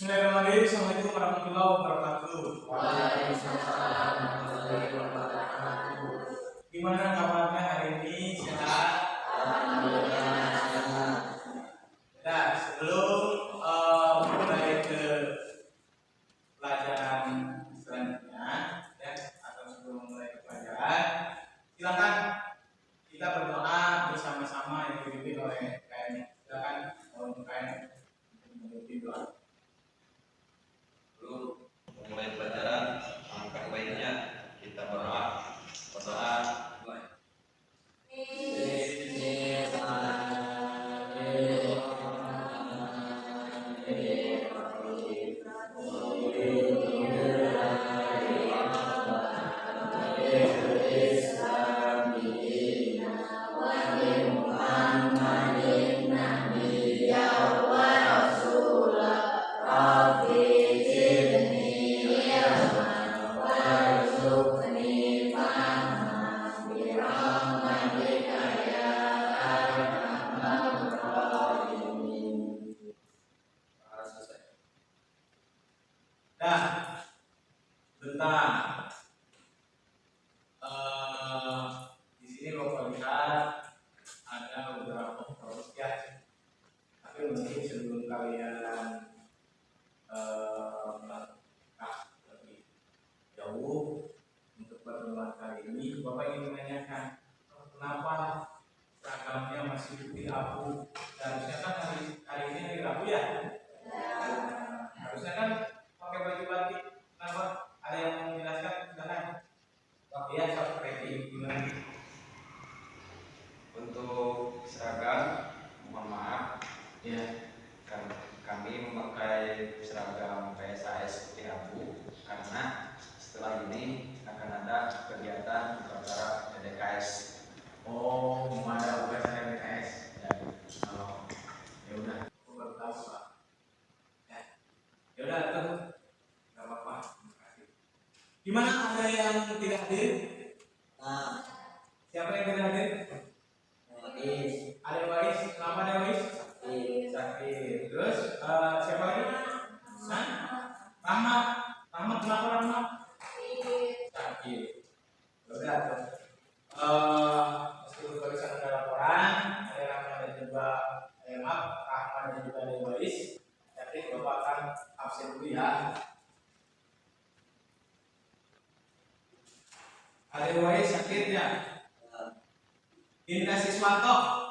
Bismillahirrahmanirrahim. Assalamualaikum warahmatullahi wabarakatuh. Waalaikumsalam warahmatullahi wabarakatuh. Gimana kabarnya hari ini? Sehat? Alhamdulillah sehat. Nah, sebelum mulai ke pelajaran selanjutnya, ya, atau sebelum mulai ke pelajaran, silakan kita berdoa bersama-sama yang dipimpin oleh KM. Silakan untuk KM memimpin doa. Mulai pelajaran, angka baiknya kita berdoa. Nah, bentar. Di sini Bapak lihat ada beberapa proses ya. Tapi mungkin sebelum kalian melangkah lebih jauh untuk pertemuan kali ini, Bapak ingin menanyakan kenapa seragamnya masih putih abu? Harusnya kan hari ini hari Rabu ya? Harusnya kan pakai baju batik. Kenapa? Ada yang mau menjelaskan? Silakan. Pak ya, seperti gimana? Untuk seragam, mohon maaf, Ya. kami memakai seragam PSAS putih abu karena setelah ini akan ada kegiatan upacara DKS. Oh, mau ada upacara DKS. Ya. Oh, ya udah. Aku baru tahu Pak. Ya udah tuh, nggak apa-apa. Terima kasih. Gimana ada yang tidak hadir? Nah, Siapa yang tidak hadir? Wais, Ada Wais. Kenapa ada Wais? Sakit. Terus siapa lagi? Hah? Rahmat. Rahmat kenapa Rahmat? Sakit. Ya udah tuh. Meskipun tulisan ada laporan, ada Rahmat dan juga Rahmat dan juga ada Wais. Tapi Bapak akan absen dulu ya. Ada Wais sakit ya? Dinda Siswanto.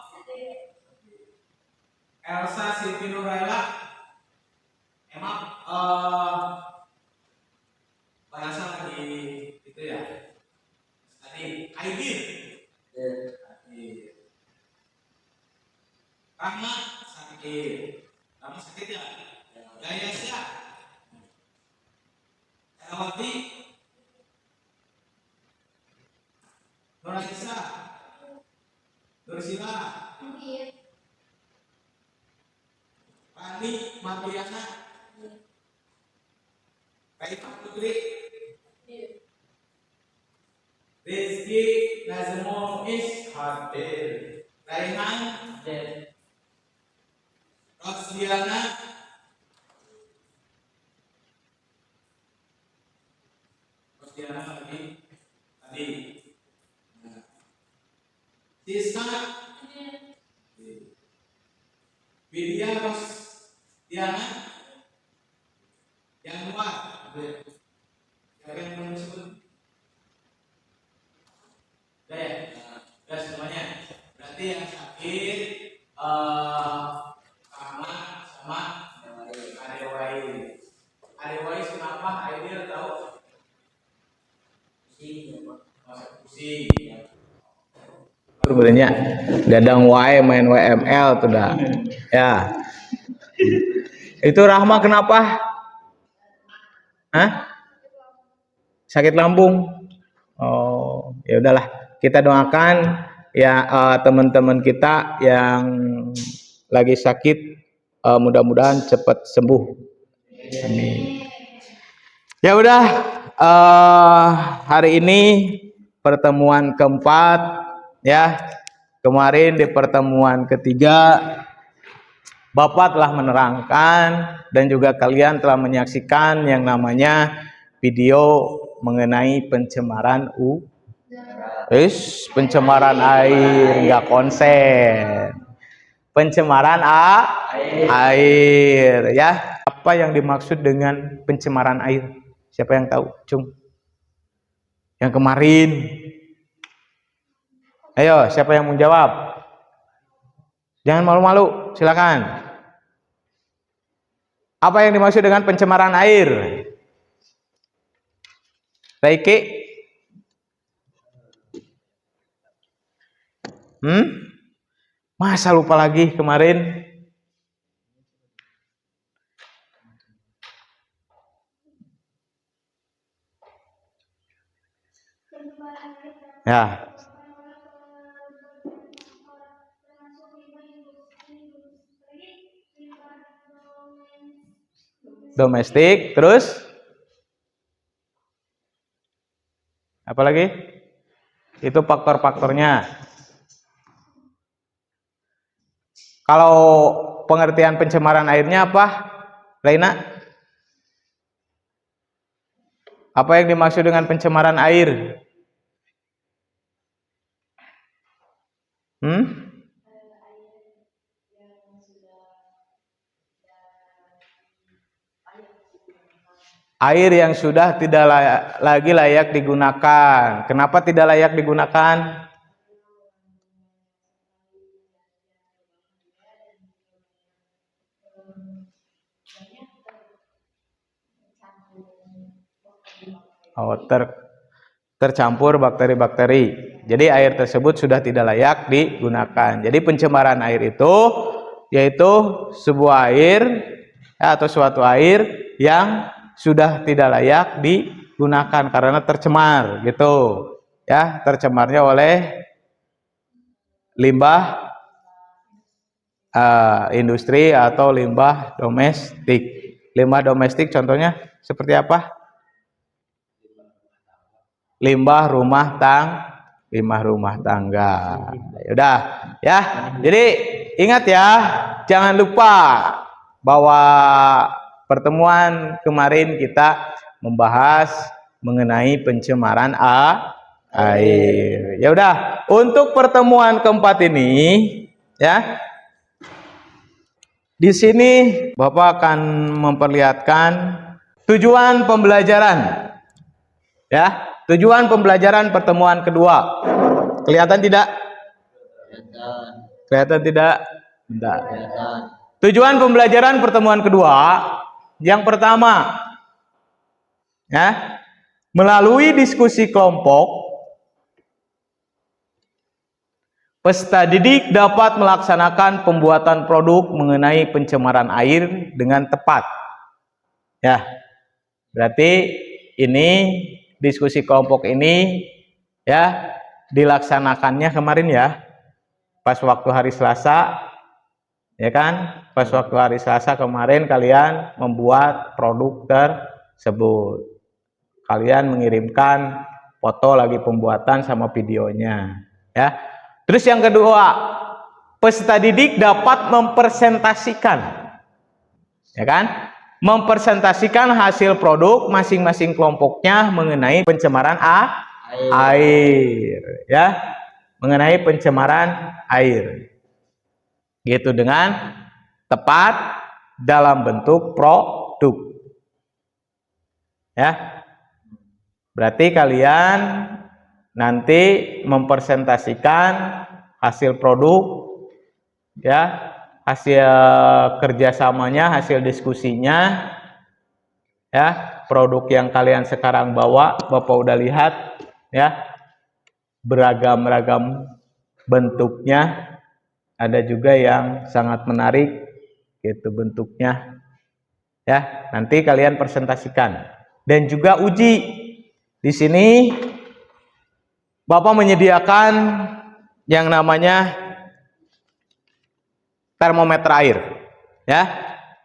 Elsa Siti Nuraila. Emang bahasa lagi itu ya. Tadi Aidil. Sakit. Rahmat sakit. Rahmat sakit ya? Gayasya. Elwati. Nurisa. Nursila. Rani Marliana. Raifah Putri. Rizky Nazmul Is hadir. Raihan Rosdiana. Rosdiana tadi. Siska Widya Rosdiana. Yang luar siapa yang belum disebut? Udah ya? Udah semuanya. Berarti yang sakit sama Adewais. Adewais kenapa? Aidil tahu? Pusing. Sebenarnya gadang wae main WML tuh dah. Ya. Itu Rahma kenapa? Hah? Sakit lambung. Oh, ya udahlah. Kita doakan ya teman-teman kita yang lagi sakit mudah-mudahan cepat sembuh. Amin. Ya udah, hari ini pertemuan keempat ya. Kemarin di pertemuan ketiga Bapak telah menerangkan dan juga kalian telah menyaksikan yang namanya video mengenai pencemaran pencemaran air, nggak konsen. Pencemaran air, ya. Apa yang dimaksud dengan pencemaran air? Siapa yang tahu, Cung? Yang kemarin. Ayo, siapa yang mau jawab? Jangan malu-malu, silakan. Apa yang dimaksud dengan pencemaran air? Reiki? Masa lupa lagi kemarin? Ya. Domestik, terus apa lagi? Itu faktor-faktornya. Kalau pengertian pencemaran airnya apa, Reina? Apa yang dimaksud dengan pencemaran air? Air yang sudah tidak lagi layak digunakan. Kenapa tidak layak digunakan? Oh, tercampur bakteri-bakteri. Jadi air tersebut sudah tidak layak digunakan. Jadi pencemaran air itu yaitu sebuah air atau suatu air yang sudah tidak layak digunakan karena tercemar, gitu. Ya, tercemarnya oleh limbah industri atau limbah domestik. Limbah domestik contohnya seperti apa? Limbah rumah tangga. Udah, ya. Jadi ingat ya, jangan lupa bahwa pertemuan kemarin kita membahas mengenai pencemaran air. Ya udah, untuk pertemuan keempat ini, ya. Di sini Bapak akan memperlihatkan tujuan pembelajaran. Ya, tujuan pembelajaran pertemuan kedua. Kelihatan tidak? Kelihatan tidak? Bentar. Tujuan pembelajaran pertemuan kedua, yang pertama, ya, melalui diskusi kelompok, peserta didik dapat melaksanakan pembuatan produk mengenai pencemaran air dengan tepat. Ya, berarti ini diskusi kelompok ini ya dilaksanakannya kemarin ya, pas waktu hari Selasa, ya kan? Pas waktu hari Selasa kemarin kalian membuat produk tersebut. Kalian mengirimkan foto lagi pembuatan sama videonya, ya. Terus yang kedua, peserta didik dapat mempresentasikan, ya kan? Mempresentasikan hasil produk masing-masing kelompoknya mengenai pencemaran air, ya, mengenai pencemaran air, gitu, dengan tepat dalam bentuk produk, ya. Berarti kalian nanti mempresentasikan hasil produk, ya, hasil kerjasamanya, hasil diskusinya, ya, produk yang kalian sekarang bawa. Bapak udah lihat, ya, beragam-ragam bentuknya, ada juga yang sangat menarik, gitu bentuknya, ya. Nanti kalian presentasikan dan juga uji. Di sini Bapak menyediakan yang namanya termometer air, ya.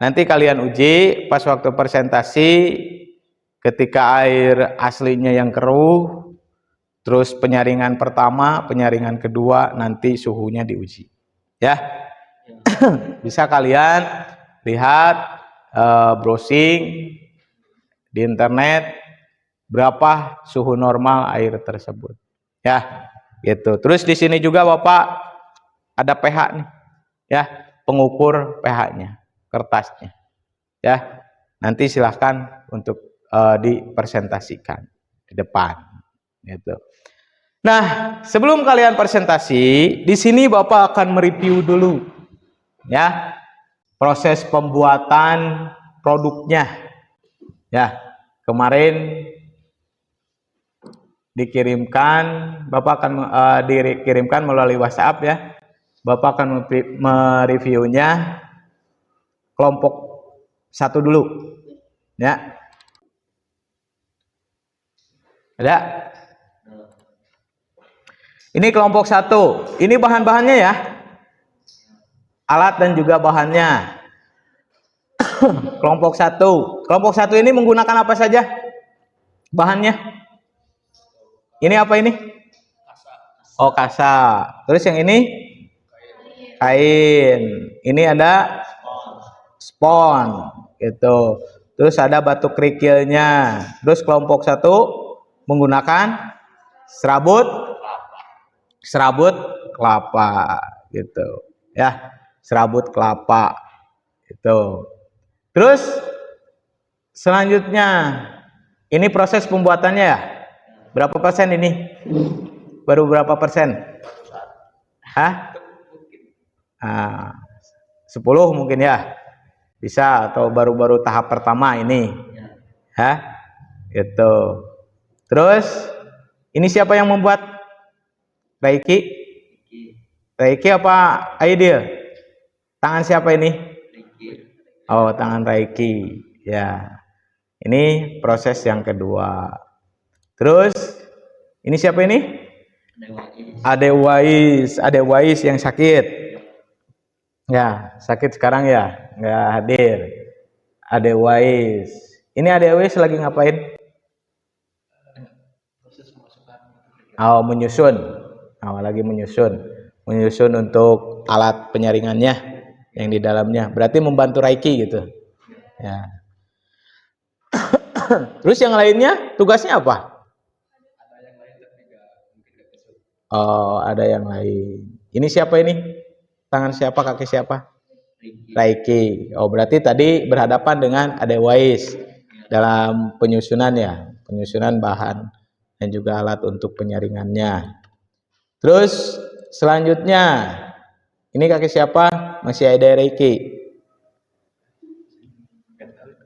Nanti kalian uji pas waktu presentasi, ketika air aslinya yang keruh, terus penyaringan pertama, penyaringan kedua, nanti suhunya diuji, ya. Bisa kalian lihat browsing di internet berapa suhu normal air tersebut. Ya, gitu. Terus di sini juga Bapak ada pH nih. Ya, pengukur pH-nya, kertasnya. Ya. Nanti silahkan untuk dipresentasikan di depan gitu. Nah, sebelum kalian presentasi, di sini Bapak akan mereview dulu ya proses pembuatan produknya. Ya, kemarin dikirimkan, Bapak akan dikirimkan melalui WhatsApp ya. Bapak akan mereviewnya kelompok 1 dulu. Ya. Ada? Ini kelompok 1. Ini bahan-bahannya ya. Alat dan juga bahannya. Kelompok 1. Kelompok 1 ini menggunakan apa saja? Bahannya? Ini apa ini? Oh, kasa. Terus yang ini? Kain. Ini ada spon gitu. Terus ada batu kerikilnya. Terus kelompok 1 menggunakan serabut kelapa gitu ya, serabut kelapa itu. Terus selanjutnya ini proses pembuatannya ya, berapa persen ini, baru berapa persen? Hah? 10 mungkin ya, bisa, atau baru-baru tahap pertama ini. Hah? Gitu. Terus ini siapa yang membuat? Raiki apa Aidil? Tangan siapa ini? Oh, tangan Raiki. Ya. Ini proses yang kedua. Terus ini siapa ini? Ade Wais yang sakit. Ya, sakit sekarang ya, nggak hadir. Ade Wais. Ini Ade Wais lagi ngapain? Oh, menyusun. Oh, lagi menyusun untuk alat penyaringannya yang di dalamnya. Berarti membantu Raiki gitu. Ya. Terus yang lainnya tugasnya apa? Oh, ada yang lain. Ini siapa ini? Tangan siapa, kaki siapa? Raiki. Oh, berarti tadi berhadapan dengan Ade Wais dalam penyusunan ya, penyusunan bahan dan juga alat untuk penyaringannya. Terus selanjutnya ini kaki siapa? Masih ada Raiki.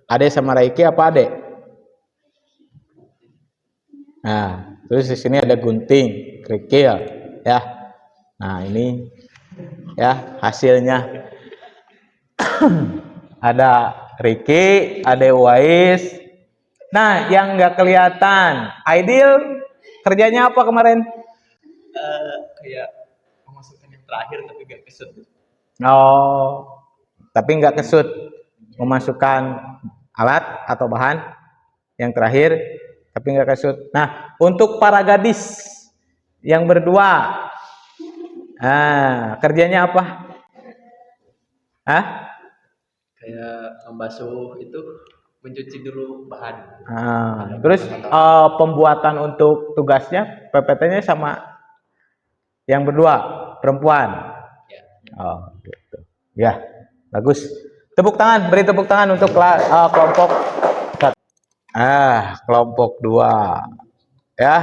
Ade sama Raiki apa Ade? Nah, terus di sini ada gunting, kerikil, ya. Nah, ini ya hasilnya. Ada Ricky, ada Wais. Nah, yang nggak kelihatan, Aidil kerjanya apa kemarin? Kayak memasukkan yang terakhir tapi gak kesut. Oh, tapi nggak kesut, memasukkan alat atau bahan yang terakhir tapi nggak kesut. Nah, untuk para gadis yang berdua, kerjanya apa? Kayak membasuh itu, mencuci dulu bahan. Terus pembuatan untuk tugasnya PPT-nya sama yang berdua perempuan. Ya. Oh, gitu. Ya, bagus. Tepuk tangan, beri tepuk tangan untuk kelompok kelompok 2. Ya,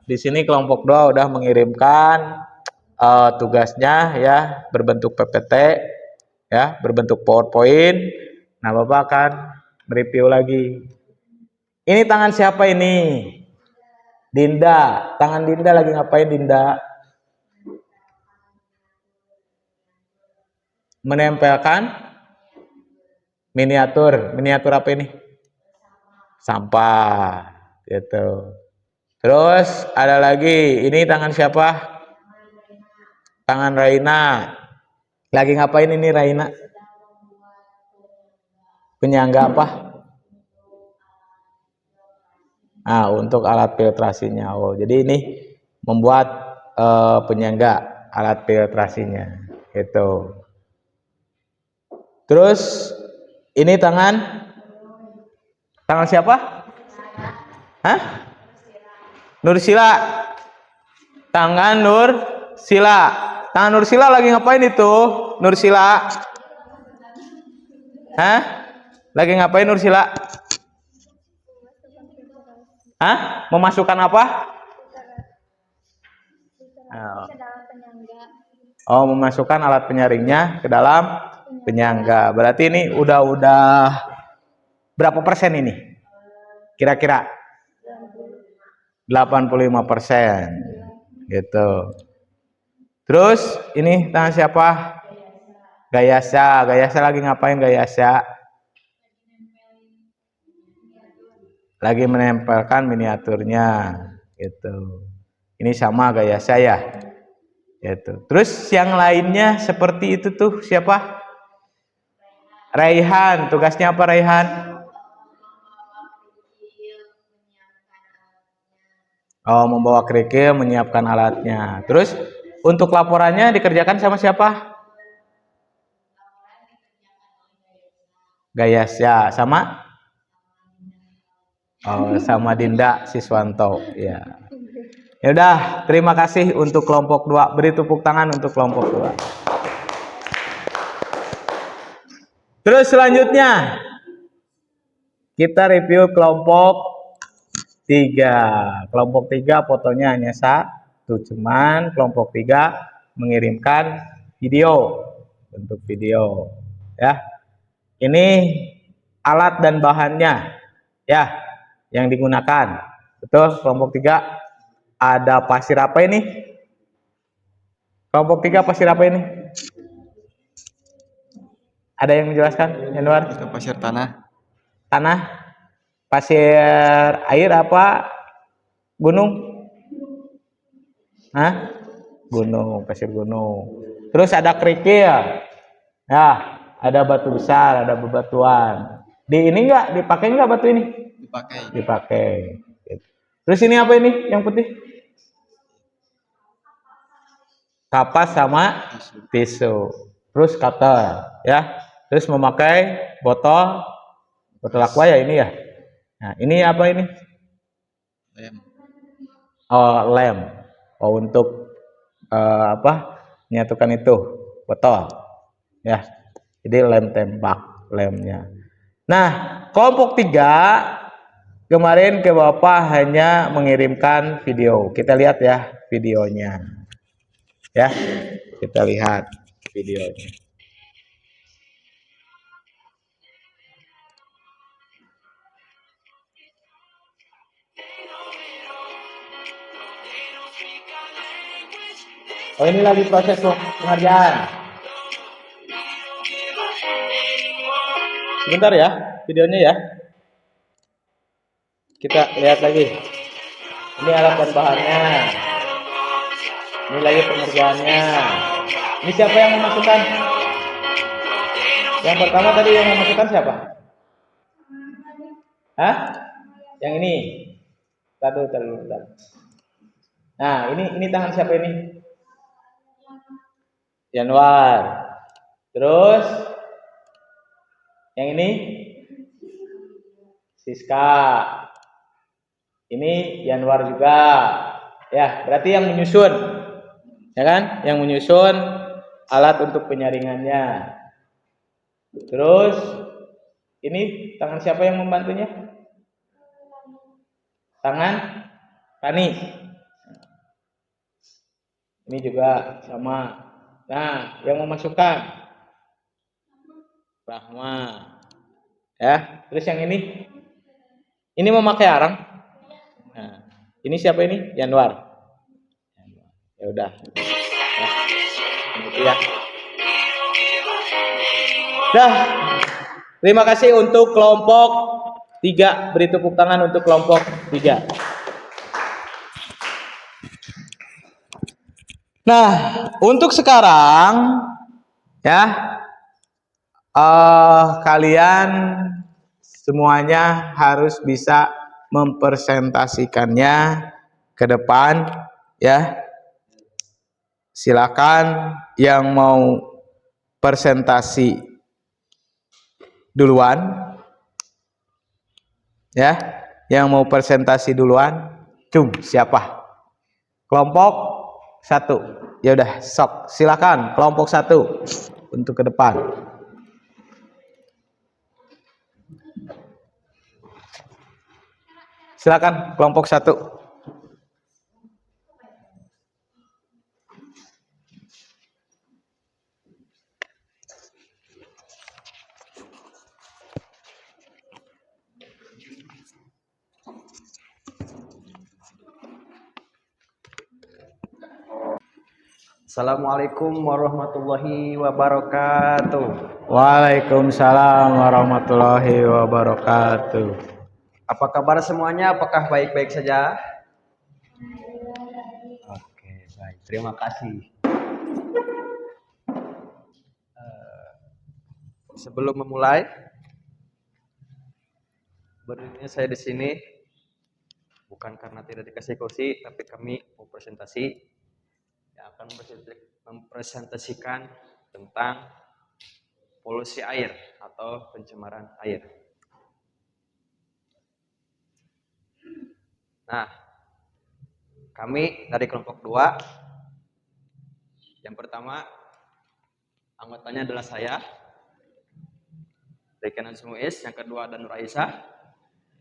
di sini kelompok 2 udah mengirimkan tugasnya ya, berbentuk PPT ya, berbentuk PowerPoint. Nah, Bapak akan mereview lagi. Ini tangan siapa ini? Dinda. Tangan Dinda lagi ngapain Dinda? Menempelkan miniatur. Miniatur apa ini? Sampah. Gitu. Terus ada lagi. Ini tangan siapa? Tangan Raina. Lagi ngapain ini Raina? Penyangga apa? Untuk alat filtrasinya. Oh, jadi ini membuat penyangga alat filtrasinya. Gitu. Terus ini tangan siapa? Hah? Nursila. Tangan Nursila. Tangan Nursila lagi ngapain itu? Nursila. Hah? Lagi ngapain Nursila? Hah? Memasukkan apa? Oh, memasukkan alat penyaringnya ke dalam penyangga. Berarti ini udah berapa persen ini? Kira-kira 85% gitu. Terus ini tangan siapa? Gayasa. Gayasa lagi ngapain Gayasa? Lagi menempelkan miniaturnya gitu. Ini sama Gayasa ya. Gitu. Terus yang lainnya seperti itu tuh siapa? Raihan. Tugasnya apa Raihan? Oh, membawa kerikil, menyiapkan alatnya. Terus untuk laporannya dikerjakan sama siapa? Gayasya. Sama? Oh, sama Dinda Siswanto. Ya. Ya udah, terima kasih untuk kelompok 2. Beri tepuk tangan untuk kelompok 2. Terus selanjutnya kita review kelompok 3. Kelompok 3 fotonya hanya 1, cuman kelompok 3 mengirimkan video, bentuk video ya. Ini alat dan bahannya ya yang digunakan. Betul, kelompok 3 ada pasir apa ini? Kelompok 3 pasir apa ini? Ada yang menjelaskan? Januar? Itu pasir tanah. Tanah? Pasir air apa? Gunung? Hah? Gunung, pasir gunung. Terus ada kerikil. Ya, ada batu besar, ada bebatuan. Di ini enggak dipakai enggak batu ini? Dipakai. Dipakai. Terus ini apa ini yang putih? Kapas sama tisu. Terus cutter ya. Terus memakai botol aqua ya ini ya. Nah, ini apa ini? Lem. Oh, lem. Oh, untuk apa? Menyatukan itu botol. Ya. Jadi lem tembak lemnya. Nah, kelompok 3 kemarin ke Bapak hanya mengirimkan video. Kita lihat ya videonya. Ya. Kita lihat videonya. Oh, ini lagi proses pengerjaan. Sebentar ya videonya ya. Kita lihat lagi. Ini alat dan bahannya. Ini lagi pengerjaannya. Ini siapa yang memasukkan? Yang pertama tadi yang memasukkan siapa? Hah? Yang ini. Taduh. Nah, ini tangan siapa ini? Januar. Terus yang ini Siska. Ini Januar juga. Ya, berarti yang menyusun. Ya kan? Yang menyusun alat untuk penyaringannya. Terus ini tangan siapa yang membantunya? Tangan Tani. Ini juga sama. Nah, yang memasukkan Rahma. Ya, terus yang ini memakai arang. Nah, ini siapa ini? Januar. Ya udah. Ya. Dah. Terima kasih untuk kelompok 3. Beri tepuk tangan untuk kelompok 3. Nah, untuk sekarang ya kalian semuanya harus bisa mempresentasikannya ke depan ya. Silakan yang mau presentasi duluan? Ya, yang mau presentasi duluan? Siapa? Kelompok 1. Ya udah, sok. Silakan kelompok 1 untuk ke depan. Silakan kelompok 1. Assalamualaikum warahmatullahi wabarakatuh. Waalaikumsalam warahmatullahi wabarakatuh. Apa kabar semuanya? Apakah baik-baik saja? Oke, baik. Terima kasih. Sebelum memulai, berdirinya saya di sini bukan karena tidak dikasih kursi, tapi kami mau presentasi yang akan mempresentasikan tentang polusi air atau pencemaran air. Nah, kami dari kelompok 2. Yang pertama, anggotanya adalah saya, Rekan Muiz. Yang kedua ada Nur Aisyah.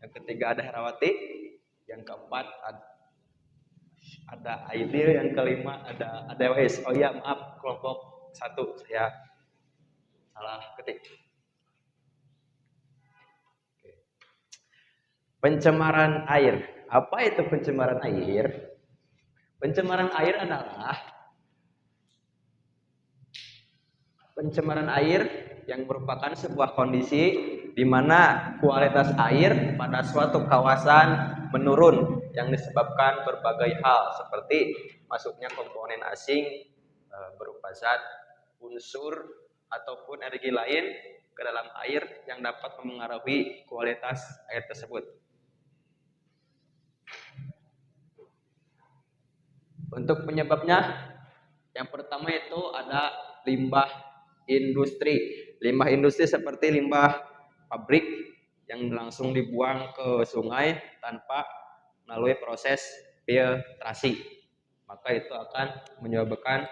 Yang ketiga ada Herawati. Yang keempat ada Aidil. Yang kelima ada Wes. Oh iya, maaf, kelompok 1 saya salah ketik. Oke. Pencemaran air. Apa itu pencemaran air? Pencemaran air adalah pencemaran air yang merupakan sebuah kondisi di mana kualitas air pada suatu kawasan menurun yang disebabkan berbagai hal seperti masuknya komponen asing berupa zat, unsur, ataupun energi lain ke dalam air yang dapat memengaruhi kualitas air tersebut. Untuk penyebabnya, yang pertama itu ada limbah industri. Limbah industri seperti limbah pabrik yang langsung dibuang ke sungai tanpa melalui proses filtrasi. Maka itu akan menyebabkan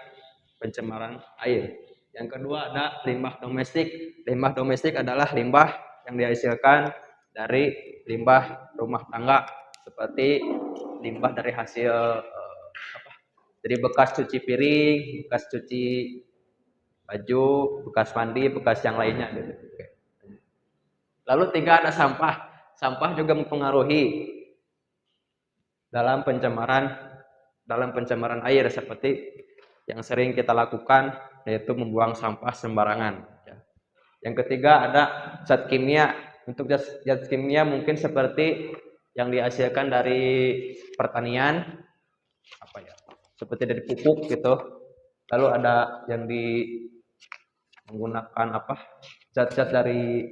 pencemaran air. Yang kedua ada limbah domestik. Limbah domestik adalah limbah yang dihasilkan dari limbah rumah tangga, seperti limbah dari hasil dari bekas cuci piring, bekas cuci baju, bekas mandi, bekas yang lainnya. Lalu 3 ada sampah. Sampah juga mempengaruhi dalam pencemaran air, seperti yang sering kita lakukan, yaitu membuang sampah sembarangan. Yang ketiga ada zat kimia. Untuk zat kimia mungkin seperti yang dihasilkan dari pertanian, seperti dari pupuk gitu. Lalu ada yang menggunakan zat-zat dari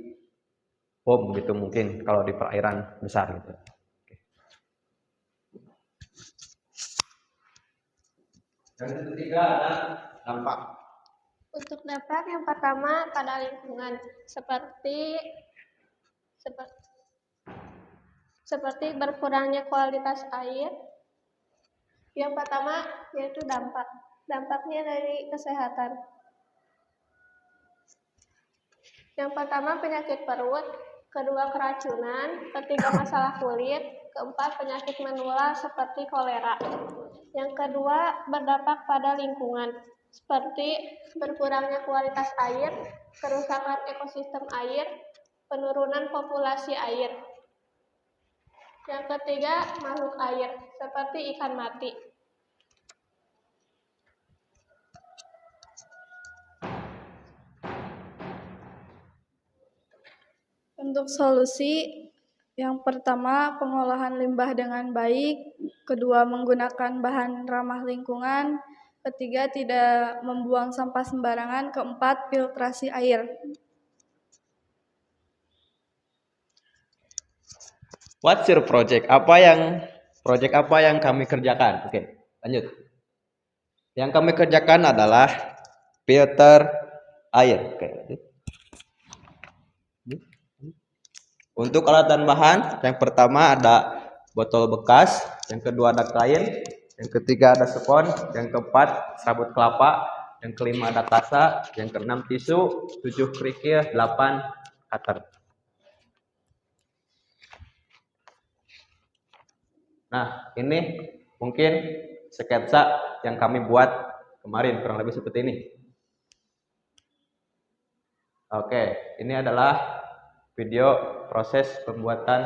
bom gitu, mungkin kalau di perairan besar gitu. Yang ketiga ada dampak. Untuk dampak yang pertama pada lingkungan seperti berkurangnya kualitas air. Yang pertama yaitu dampaknya dari kesehatan. Yang pertama penyakit perut, kedua keracunan, ketiga masalah kulit, keempat penyakit menular seperti kolera. Yang kedua berdampak pada lingkungan, seperti berkurangnya kualitas air, kerusakan ekosistem air, penurunan populasi air. Yang ketiga makhluk air, seperti ikan mati. Untuk solusi, yang pertama pengolahan limbah dengan baik, kedua menggunakan bahan ramah lingkungan, ketiga tidak membuang sampah sembarangan, keempat filtrasi air. What's your project? Project apa yang kami kerjakan? Oke, lanjut. Yang kami kerjakan adalah filter air. Oke, lanjut. Untuk alat dan bahan, yang pertama ada botol bekas, yang kedua ada kain, yang ketiga ada spons, yang keempat sabut kelapa, yang kelima ada kasa, yang keenam tisu, 7 kerikil, 8 cutter. Nah, ini mungkin sketsa yang kami buat kemarin, kurang lebih seperti ini. Oke, ini adalah video proses pembuatan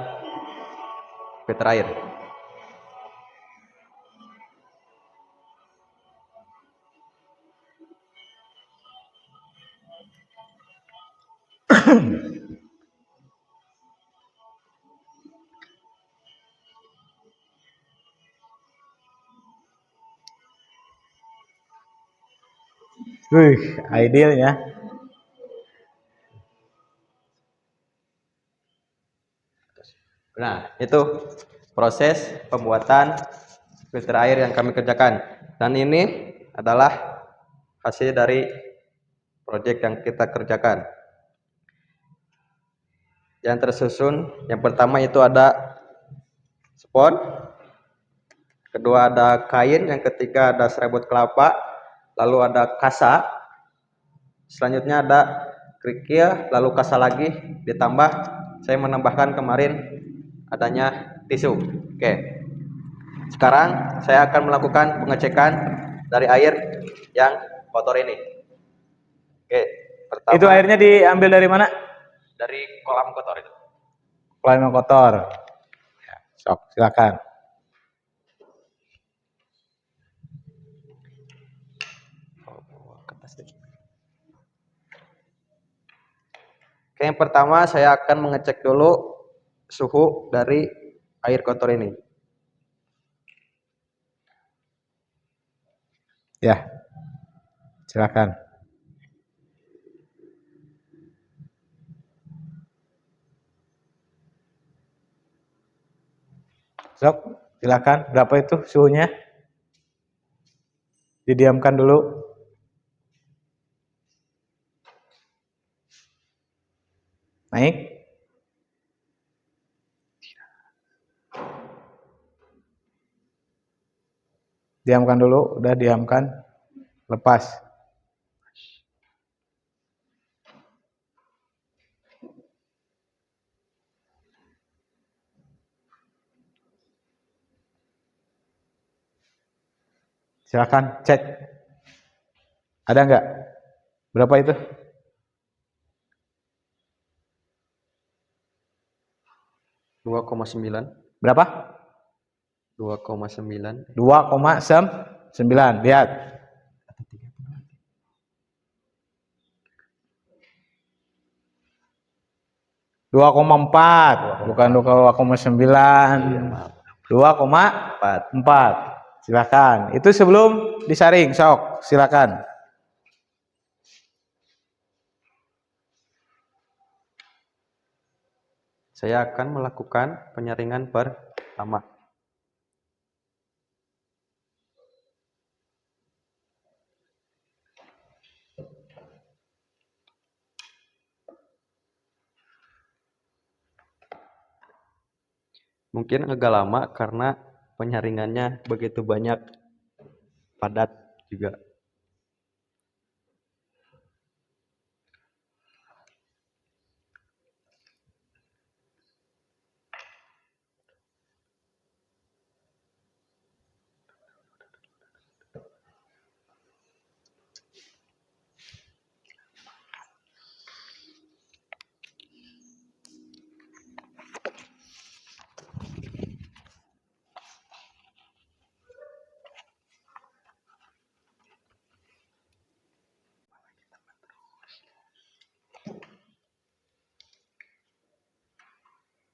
filter air. Wih, ideal ya. Nah, itu proses pembuatan filter air yang kami kerjakan. Dan ini adalah hasil dari proyek yang kita kerjakan. Yang tersusun, yang pertama itu ada spons, kedua ada kain, yang ketiga ada serabut kelapa, lalu ada kasa, selanjutnya ada kerikil, lalu kasa lagi, ditambah saya menambahkan kemarin adanya tisu. Oke, sekarang saya akan melakukan pengecekan dari air yang kotor ini. Oke, pertama Itu airnya diambil dari mana? dari kolam kotor itu. Kolam yang kotor. Ya, sok, silakan. Oke, yang pertama saya akan mengecek dulu suhu dari air kotor ini. Ya, silakan. Sok, silakan. Berapa itu suhunya? Didiamkan dulu. Naik. Diamkan dulu, udah diamkan. Lepas. Silakan cek. Ada nggak? Berapa itu? Berapa? 2,9. 2,9. Lihat. 2,4, bukan 2,9. 2,4. Silakan. Itu sebelum disaring, sok. Silakan. Saya akan melakukan penyaringan pertama. Mungkin agak lama karena penyaringannya begitu banyak, padat juga.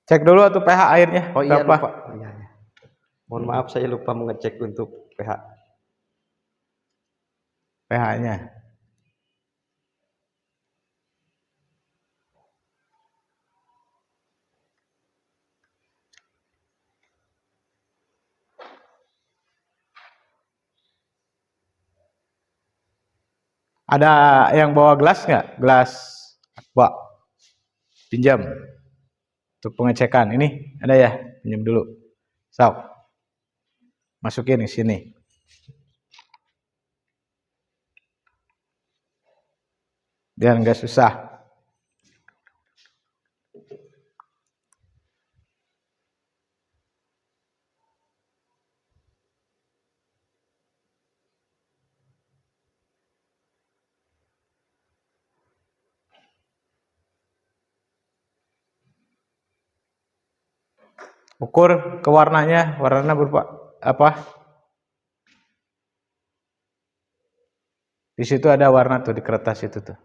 Cek dulu atau pH airnya. Oh iya, berapa? lupa. Oh, iya. Mohon maaf, saya lupa mengecek untuk pH. pH-nya. Ada yang bawa gelas nggak? Gelas aqua. Pinjam. Untuk pengecekan ini ada ya, pinjam dulu. Sok. Masukin ke sini. Biar nggak susah. Ukur ke warnanya berupa apa? Di situ ada warna tuh di kertas itu tuh.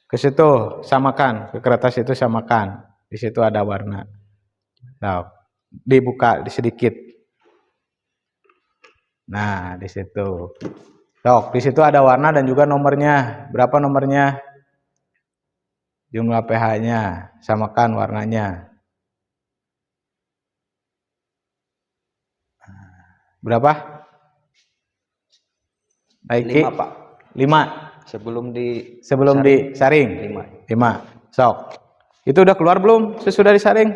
Ke situ samakan, ke kertas itu samakan. Di situ ada warna. Nah, dibuka sedikit. Nah, di situ. Sok, di situ ada warna dan juga nomornya. Berapa nomornya? Jumlah pH-nya, samakan warnanya. Berapa? Naiki? 5, Pak. 5. Sebelum disaring. 5. 5. Sok. Itu udah keluar belum sesudah disaring?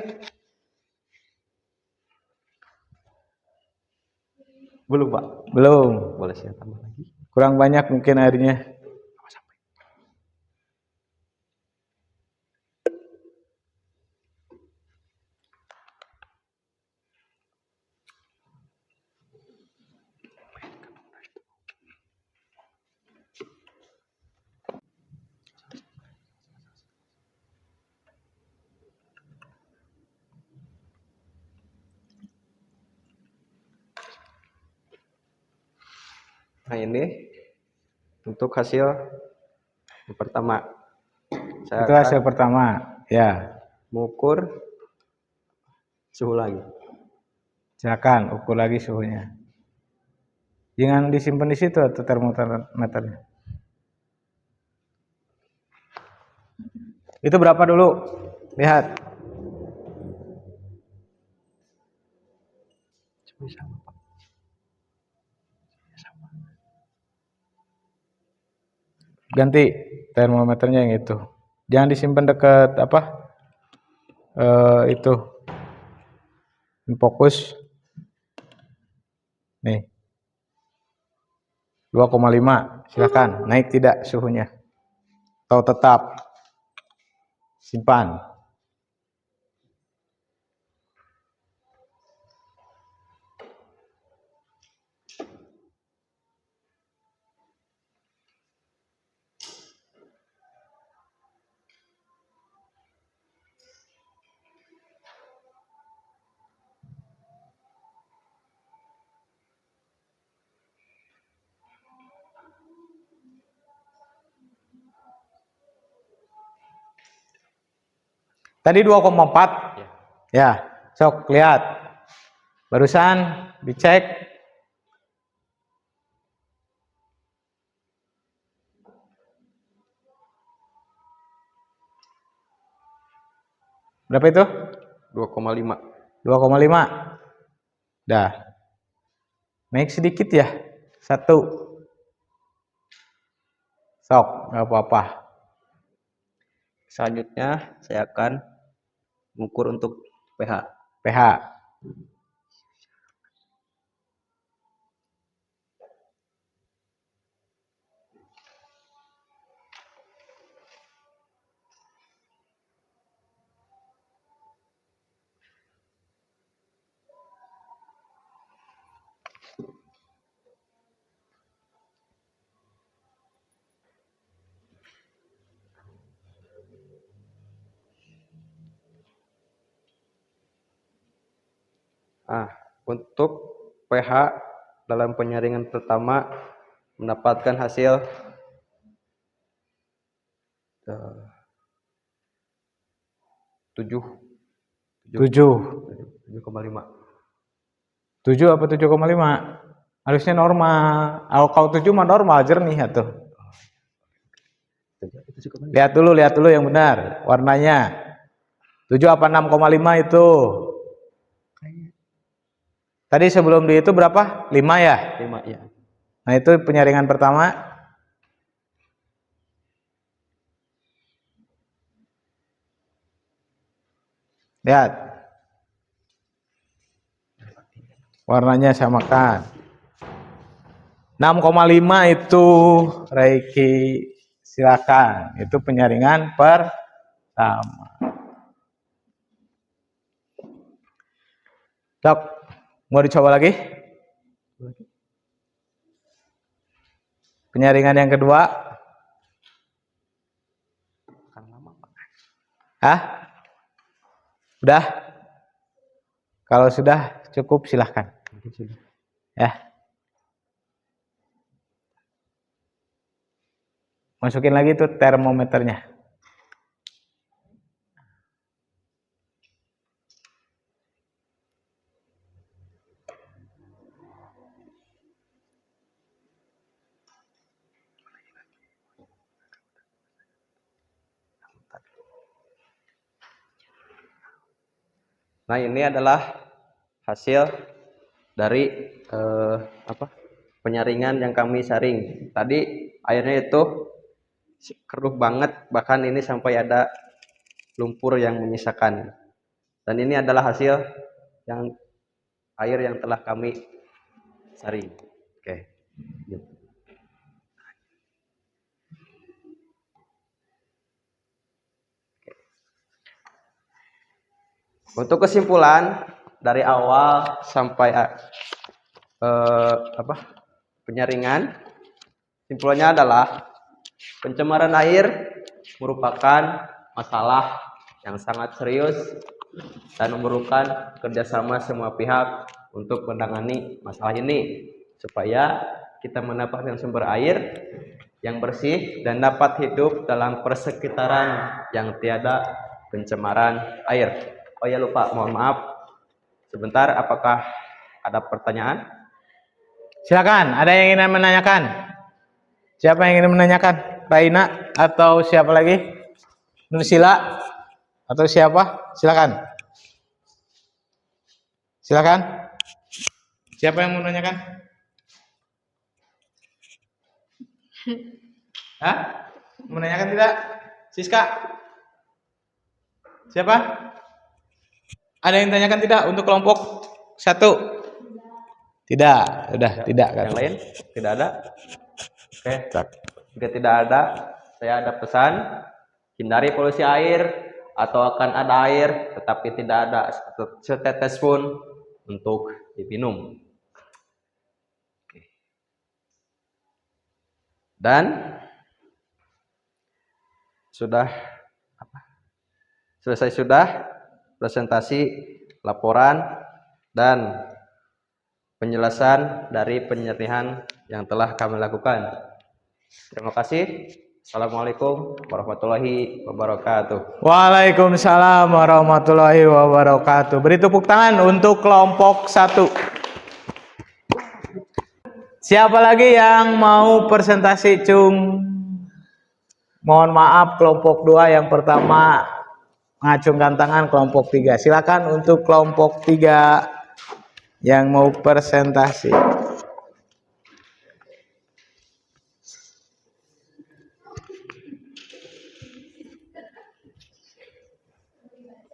Belum, Pak. Belum. Boleh saya tambah lagi? Kurang banyak mungkin airnya. Nah, ini untuk hasil yang pertama. Saya Itu hasil pertama. Ya. mengukur suhu lagi. Silakan ukur lagi suhunya. Jangan disimpan di situ atau termometernya. Itu berapa dulu? Lihat. Ganti termometernya yang itu. Jangan disimpan dekat apa? Itu. Fokus. Nih. 2,5. Silakan. Naik tidak suhunya? Atau tetap? Simpan. Tadi 2,4. Ya, sok lihat. Barusan dicek. Berapa itu? 2,5. 2,5. Dah. Naik sedikit ya. 1. Sok, nggak apa-apa. Selanjutnya saya akan mengukur untuk pH. pH. Nah, untuk pH dalam penyaringan pertama mendapatkan hasil 7,5. 7 apa 7,5? Harusnya normal. Kalau 7 mah normal, jernih atuh. Lihat dulu yang benar warnanya. 7 apa 6,5 itu? Tadi sebelum di itu berapa? 5 ya? 5 ya. Nah, itu penyaringan pertama. Lihat. Warnanya samakan. 6,5 itu Reiki, silakan. Itu penyaringan pertama. Dok, mau dicoba lagi? Penyaringan yang kedua. Hah? Udah? Kalau sudah cukup silahkan. Ya. Masukin lagi tuh termometernya. Nah, ini adalah hasil dari penyaringan yang kami saring. Tadi airnya itu keruh banget, bahkan ini sampai ada lumpur yang menyisakan. Dan ini adalah hasil yang air yang telah kami saring. Oke. Untuk kesimpulan dari awal sampai penyaringan, simpulannya adalah pencemaran air merupakan masalah yang sangat serius dan memerlukan kerjasama semua pihak untuk menangani masalah ini supaya kita mendapatkan sumber air yang bersih dan dapat hidup dalam persekitaran yang tiada pencemaran air. Oh ya, lupa, mohon maaf. Sebentar, apakah ada pertanyaan? Silakan, ada yang ingin menanyakan? Siapa yang ingin menanyakan? Raina atau siapa lagi? Nursila atau siapa? Silakan. Silakan. Siapa yang mau menanyakan? Hah? Menanyakan tidak? Siska? Siapa? Ada yang tanyakan tidak untuk kelompok 1? Tidak, sudah tidak kan? Yang lain tidak ada. Oke, jika tidak ada, saya ada pesan: hindari polusi air, atau akan ada air tetapi tidak ada setetes pun untuk diminum. Dan selesai sudah presentasi, laporan, dan penjelasan dari penyerahan yang telah kami lakukan. Terima kasih. Assalamualaikum warahmatullahi wabarakatuh. Waalaikumsalam warahmatullahi wabarakatuh. Beri tepuk tangan untuk kelompok 1. Siapa lagi yang mau presentasi, Cung? Mohon maaf, kelompok 2 yang pertama mengacungkan tangan. Kelompok 3, silakan untuk kelompok 3 yang mau presentasi.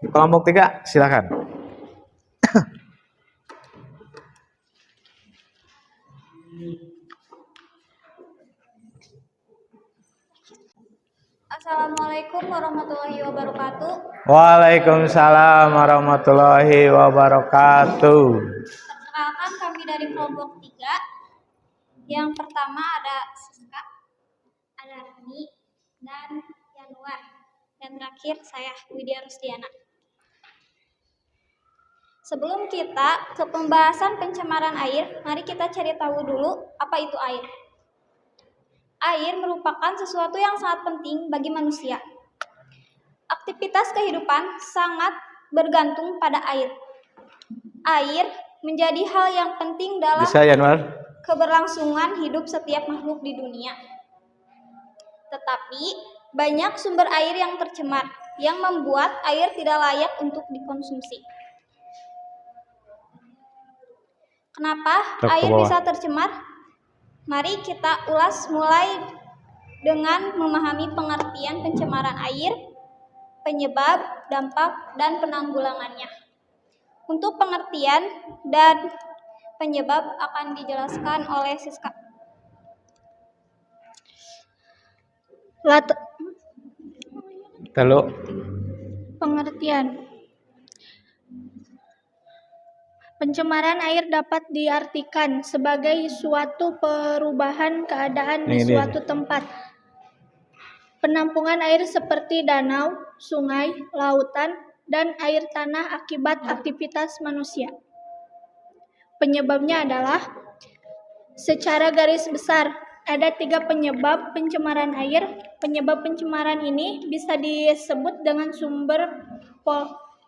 Kelompok 3, silakan. Assalamualaikum warahmatullahi wabarakatuh. Waalaikumsalam warahmatullahi wabarakatuh. Perkenalkan, kami dari kelompok 3. Yang pertama ada Siska, ada Rani, dan Januar. Dan terakhir saya, Widya Rusdiana. Sebelum kita ke pembahasan pencemaran air, mari kita cari tahu dulu apa itu air. Air merupakan sesuatu yang sangat penting bagi manusia. Aktivitas kehidupan sangat bergantung pada air. Air menjadi hal yang penting dalam keberlangsungan hidup setiap makhluk di dunia. Tetapi banyak sumber air yang tercemar, yang membuat air tidak layak untuk dikonsumsi. Kenapa air bisa tercemar? Mari kita ulas mulai dengan memahami pengertian pencemaran air. penyebab, dampak, dan penanggulangannya. Untuk pengertian dan penyebab akan dijelaskan oleh Siska. Telu. Pengertian. Pencemaran air dapat diartikan sebagai suatu perubahan keadaan di suatu tempat. Penampungan air seperti danau, sungai, lautan, dan air tanah akibat aktivitas manusia. Penyebabnya adalah, secara garis besar, ada 3 penyebab pencemaran air. Penyebab pencemaran ini bisa disebut dengan sumber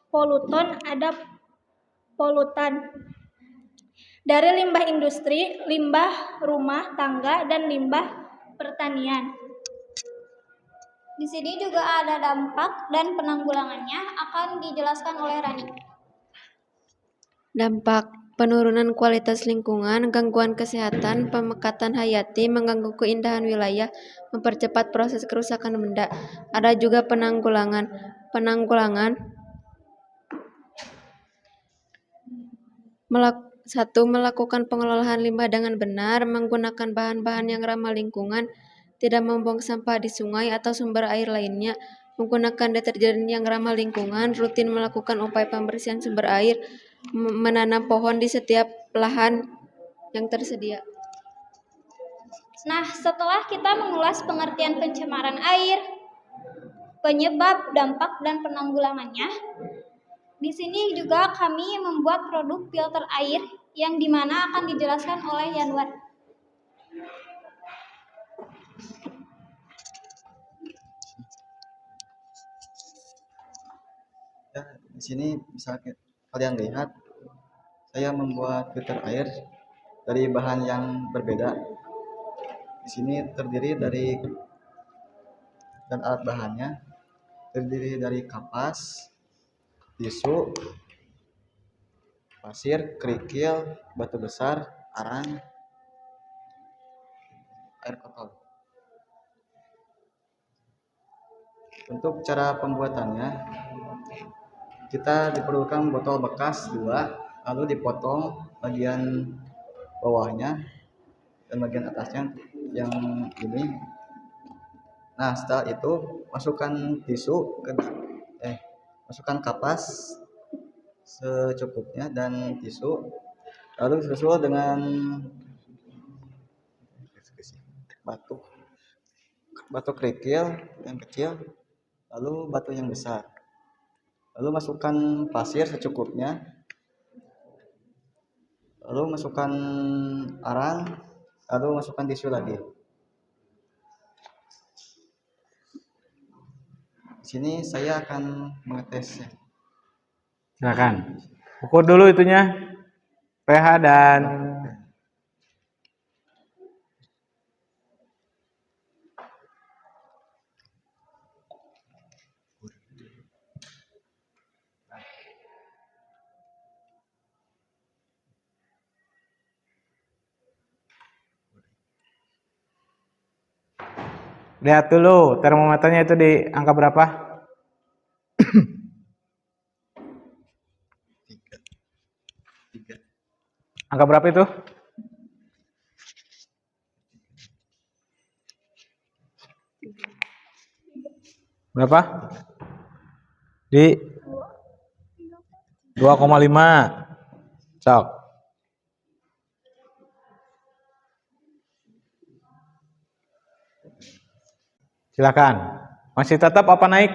polutan. Ada polutan dari limbah industri, limbah rumah tangga, dan limbah pertanian. Di sini juga ada dampak dan penanggulangannya akan dijelaskan oleh Rani. Dampak: penurunan kualitas lingkungan, gangguan kesehatan, pemekatan hayati, mengganggu keindahan wilayah, mempercepat proses kerusakan benda. Ada juga penanggulangan. Melakukan pengelolaan limbah dengan benar, menggunakan bahan-bahan yang ramah lingkungan, tidak membuang sampah di sungai atau sumber air lainnya, menggunakan deterjen yang ramah lingkungan, rutin melakukan upaya pembersihan sumber air, menanam pohon di setiap lahan yang tersedia. Nah, setelah kita mengulas pengertian pencemaran air, penyebab, dampak, dan penanggulangannya, di sini juga kami membuat produk filter air yang dimana akan dijelaskan oleh Yanwar. Ya, di sini bisa kalian lihat, saya membuat filter air dari bahan yang berbeda. Di sini terdiri dari, dan alat bahannya terdiri dari kapas, tisu, pasir, kerikil, batu besar, arang, air kotor. Untuk cara pembuatannya, kita diperlukan botol bekas 2, lalu dipotong bagian bawahnya dan bagian atasnya yang ini. Nah, setelah itu masukkan masukkan kapas secukupnya dan tisu, lalu susul dengan batu kerikil yang kecil, lalu batu yang besar, lalu masukkan pasir secukupnya, lalu masukkan arang, lalu masukkan tisu lagi. Di sini saya akan mengetesnya. Silakan. Ukur dulu itunya. pH dan lihat dulu termometernya itu di angka berapa? Angka berapa itu? Berapa? Di 2,5. Sok. Silakan. Masih tetap apa naik?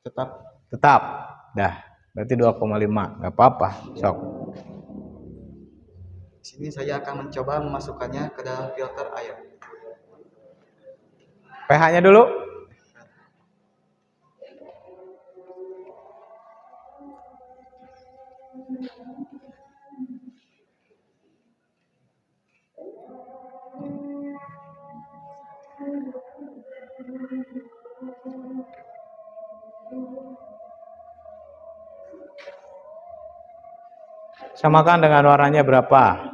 Tetap. Dah. Berarti 2,5. Enggak apa-apa. Sok. Di sini saya akan mencoba memasukkannya ke dalam filter air. pH-nya dulu. Samakan dengan warnanya berapa?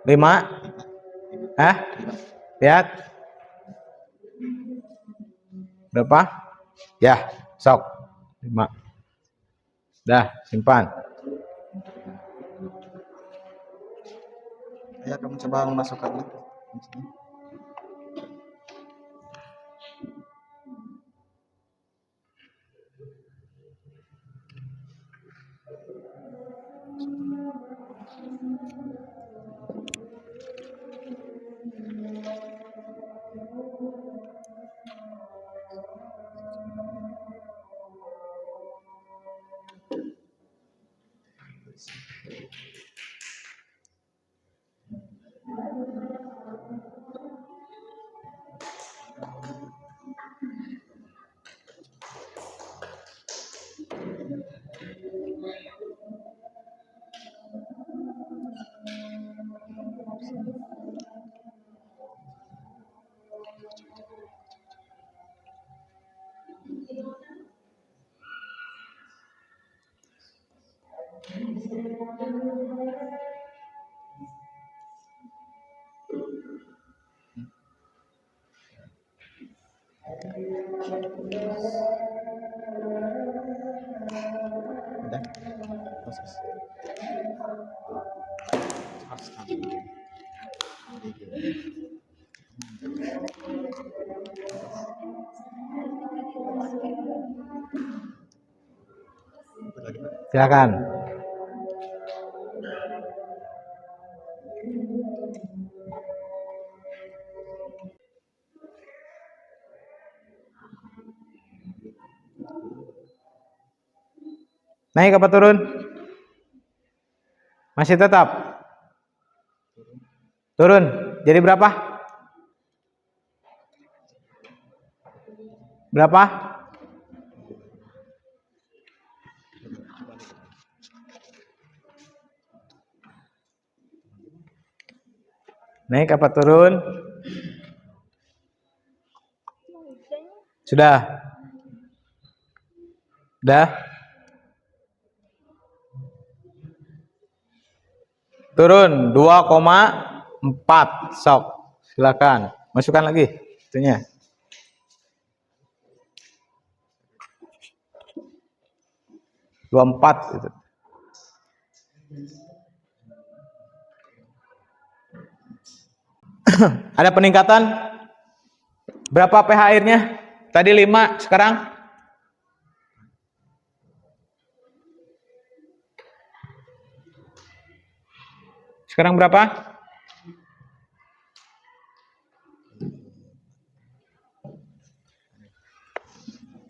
Lima. Hah? Lihat. Berapa? Ya, sok. 5. Dah, simpan. Ya, kamu coba memasukkannya. Udah. Proses. Silakan. Naik apa turun? Masih tetap? Turun. Jadi berapa? Berapa? Naik apa turun? Sudah? Udah? Turun 2,4 sok. Silakan. Masukkan lagi itunya. Dua empat itu. Ada peningkatan? Berapa pH airnya? Tadi 5, sekarang? Sekarang berapa?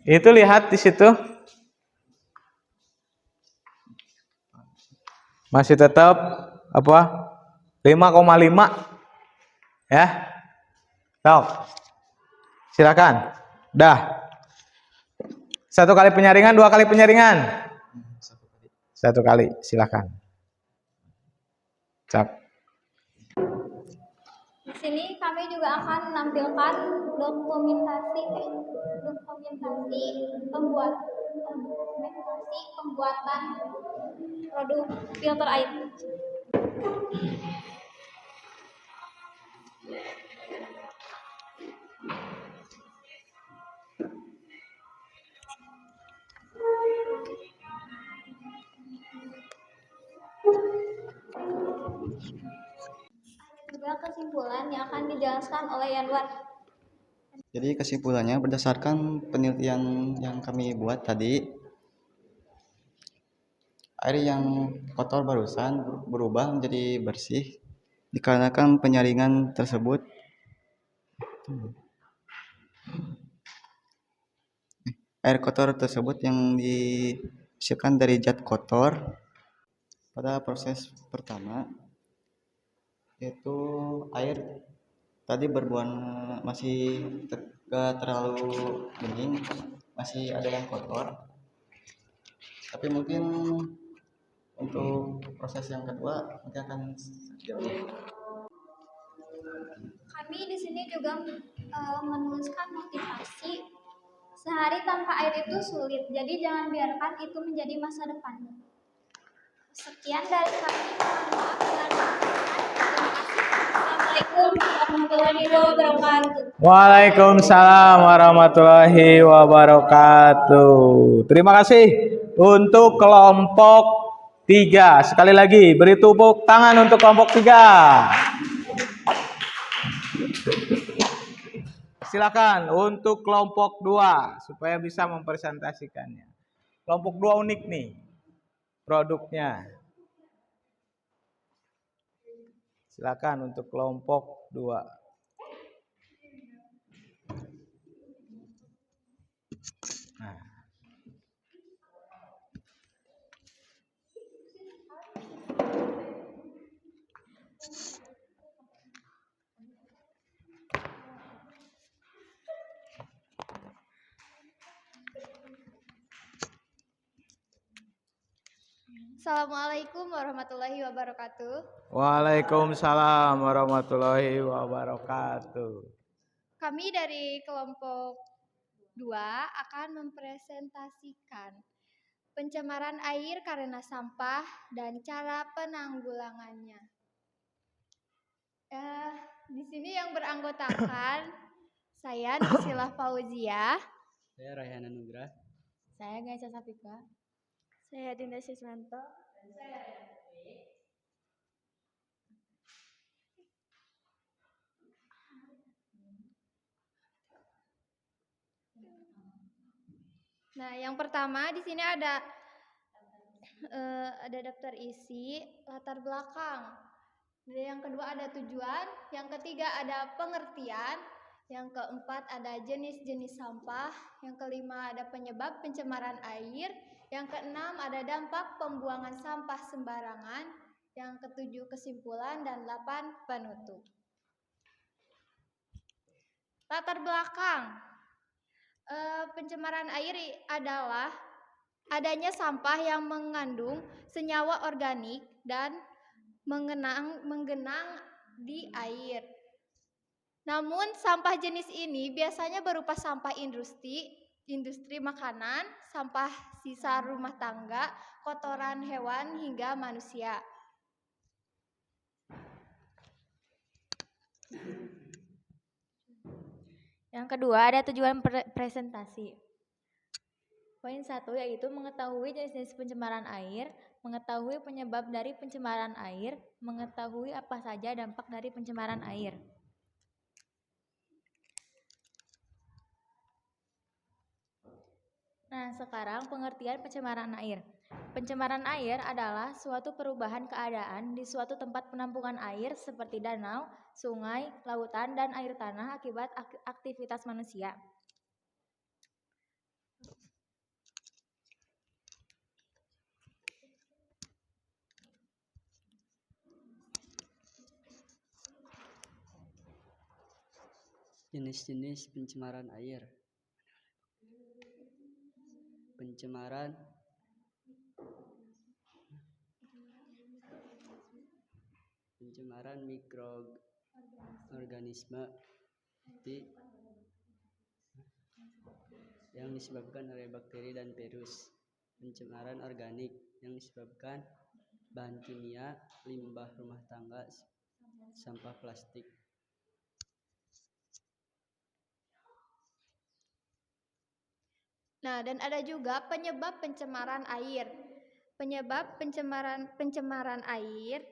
Itu lihat di situ. Masih tetap apa? 5,5. Ya. Sok. Silakan. Dah. 1 kali penyaringan, 2 kali penyaringan. 1 kali, silakan. Cap. Di sini kami juga akan menampilkan dokumentasi pembuatan produk filter air. Juga kesimpulan yang akan dijelaskan oleh Yanwar. Jadi kesimpulannya berdasarkan penelitian yang kami buat tadi, air yang kotor barusan berubah menjadi bersih dikarenakan penyaringan tersebut. Air kotor tersebut yang dihasilkan dari zat kotor pada proses pertama, yaitu air tadi berwarna masih gak terlalu bening, masih ada yang kotor. Tapi mungkin untuk proses yang kedua nanti akan jauh. Kami di sini juga menuliskan motivasi. Sehari tanpa air itu sulit, jadi jangan biarkan itu menjadi masa depanmu. Sekian dari kami. Mohon maaf bila ada kesalahan. Terima kasih. Assalamualaikum warahmatullahi wabarakatuh. Waalaikumsalam warahmatullahi wabarakatuh. Terima kasih untuk kelompok 3. Sekali lagi beri tepuk tangan untuk kelompok 3. Silakan untuk kelompok 2 supaya bisa mempresentasikannya. Kelompok 2 unik nih produknya. Silakan untuk kelompok 2. Nah. Assalamualaikum warahmatullahi wabarakatuh. Waalaikumsalam warahmatullahi wabarakatuh. Kami dari kelompok 2 akan mempresentasikan pencemaran air karena sampah dan cara penanggulangannya. Di sini yang beranggotakan saya Nusilah Fauzia, saya Rayhana Nugrah, saya Gaisa Sapika, Saya Dinda Siswanto. Nah, yang pertama di sini ada daftar isi, latar belakang. Yang kedua ada tujuan, yang ketiga ada pengertian, yang keempat ada jenis-jenis sampah, yang kelima ada penyebab pencemaran air, yang keenam ada dampak pembuangan sampah sembarangan, yang ketujuh kesimpulan, dan 8 penutup. Latar belakang pencemaran air adalah adanya sampah yang mengandung senyawa organik dan menggenang di air. Namun sampah jenis ini biasanya berupa sampah industri makanan, sampah sisa rumah tangga, kotoran hewan hingga manusia. Yang kedua ada tujuan presentasi. Poin 1 yaitu mengetahui jenis-jenis pencemaran air, mengetahui penyebab dari pencemaran air, mengetahui apa saja dampak dari pencemaran air. Nah, sekarang pengertian pencemaran air. Pencemaran air adalah suatu perubahan keadaan di suatu tempat penampungan air seperti danau, sungai, lautan, dan air tanah akibat aktivitas manusia. jenis-jenis pencemaran air. Pencemaran mikroorganisme yang disebabkan oleh bakteri dan virus. Pencemaran organik yang disebabkan bahan kimia, limbah rumah tangga, sampah plastik. Nah, dan ada juga penyebab pencemaran air. Penyebab pencemaran air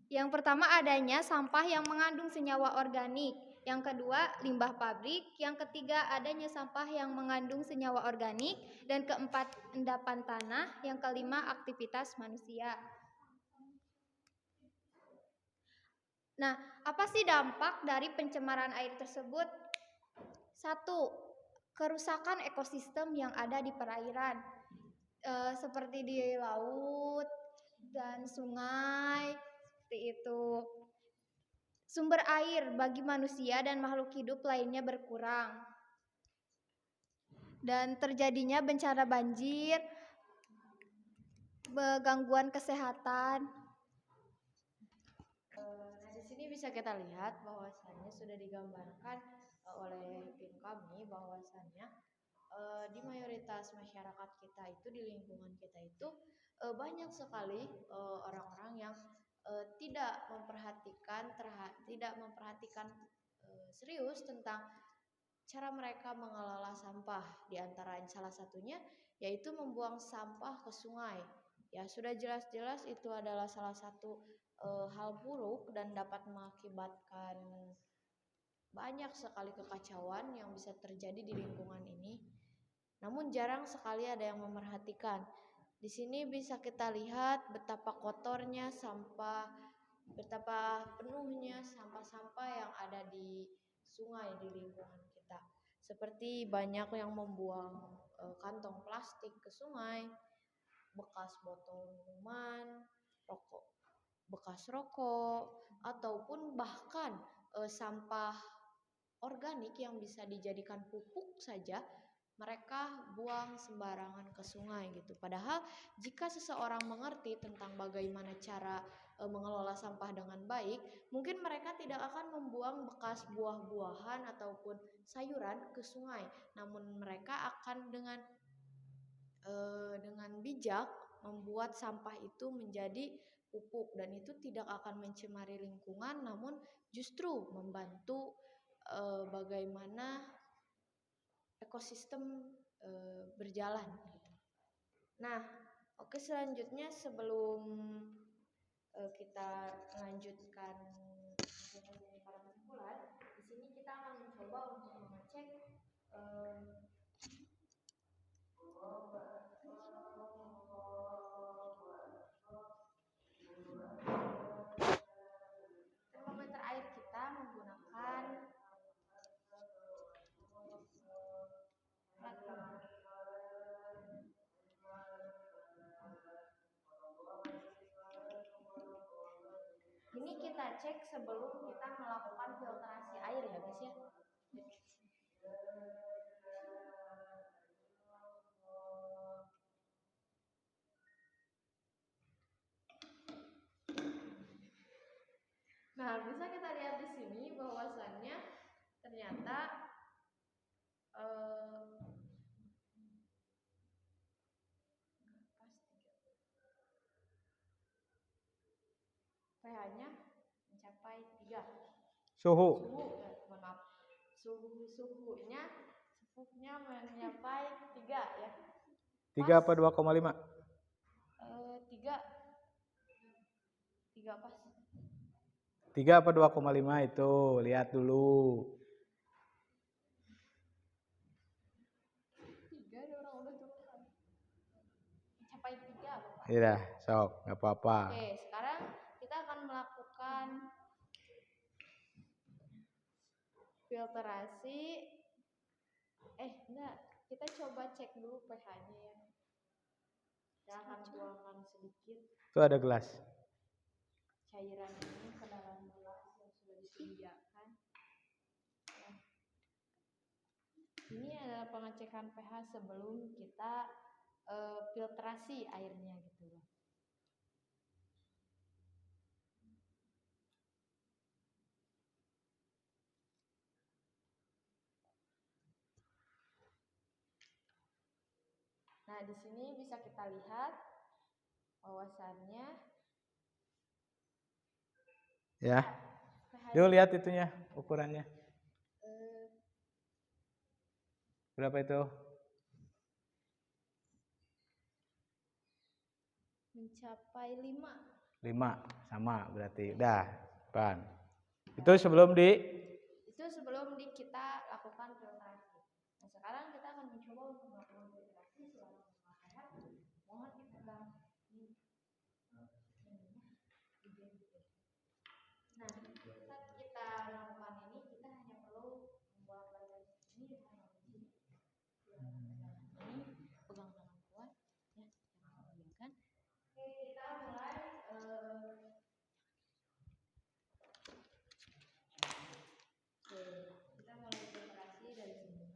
yang pertama adanya sampah yang mengandung senyawa organik. Yang kedua, limbah pabrik. Yang ketiga, adanya sampah yang mengandung senyawa organik. Dan keempat, endapan tanah. Yang kelima, aktivitas manusia. Nah, apa sih dampak dari pencemaran air tersebut? 1. Kerusakan ekosistem yang ada di perairan, seperti di laut dan sungai, seperti itu. Sumber air bagi manusia dan makhluk hidup lainnya berkurang. Dan terjadinya bencana banjir, gangguan kesehatan. sini bisa kita lihat bahwasannya sudah digambarkan oleh tim kami bahwasannya di mayoritas masyarakat kita itu, di lingkungan kita itu banyak sekali orang-orang yang tidak memperhatikan serius tentang cara mereka mengelola sampah. Di antara salah satunya yaitu membuang sampah ke sungai. Ya, sudah jelas-jelas itu adalah salah satu hal buruk dan dapat mengakibatkan banyak sekali kekacauan yang bisa terjadi di lingkungan ini. Namun jarang sekali ada yang memerhatikan. Di sini bisa kita lihat betapa kotornya sampah, betapa penuhnya sampah-sampah yang ada di sungai di lingkungan kita. Seperti banyak yang membuang kantong plastik ke sungai, bekas botol minuman, bekas rokok, ataupun bahkan sampah organik yang bisa dijadikan pupuk saja mereka buang sembarangan ke sungai gitu. Padahal jika seseorang mengerti tentang bagaimana cara mengelola sampah dengan baik, mungkin mereka tidak akan membuang bekas buah-buahan ataupun sayuran ke sungai. Namun mereka akan dengan bijak membuat sampah itu menjadi pupuk, dan itu tidak akan mencemari lingkungan, namun justru membantu bagaimana ekosistem berjalan. Nah, oke, selanjutnya sebelum kita lanjutkan para kesimpulan, di sini kita akan mencoba untuk mengecek termometer air kita menggunakan ini kita cek sebelum kita melakukan filtrasi air ya guys ya. Nah, bisa kita lihat di sini bahwasannya ternyata pH-nya mencapai 3. Suhunya mencapai 3 ya. 3 apa 2,5? 3 pas. 3 apa 2,5 itu? Lihat dulu. 3 ada orang udah turun. Mencapai 3 Bapak. Iya, sok, nggak apa-apa. Oke, sekarang kita akan melakukan filtrasi. Enggak, kita coba cek dulu pH-nya ya. Kita akan tuangkan sedikit Itu ada gelas. cairan ini ke dalam gelas yang sudah disediakan. Ini adalah pengecekan pH sebelum kita filtrasi airnya gitu loh. Nah, di sini bisa kita lihat bahwasannya Ya. Yuk lihat itunya, ukurannya. Berapa itu? mencapai 5. 5, sama berarti. Udah, pan. Itu sebelum kita lakukan filtrasi. Nah, sekarang kita akan mencoba untuk melakukan filtrasi selama 5 menit. Mohon dipegang. Nah, saat kita melakukan ini, kita hanya perlu membuat bagian ini sama ini. Pegang tangan kuat, ya, jangan diamkan. Oke, kita mulai. Kita mulai filtrasi dari sini.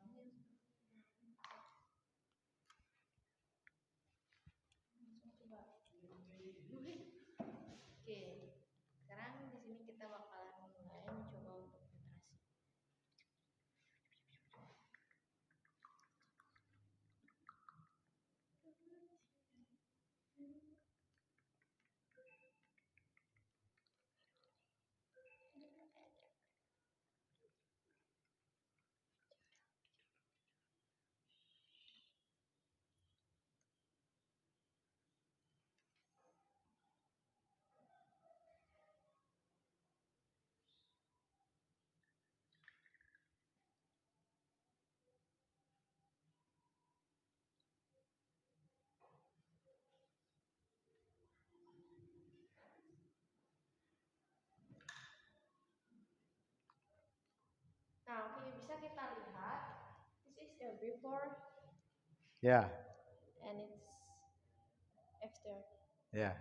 kita lihat, this is the before Ya, and it's after. ya.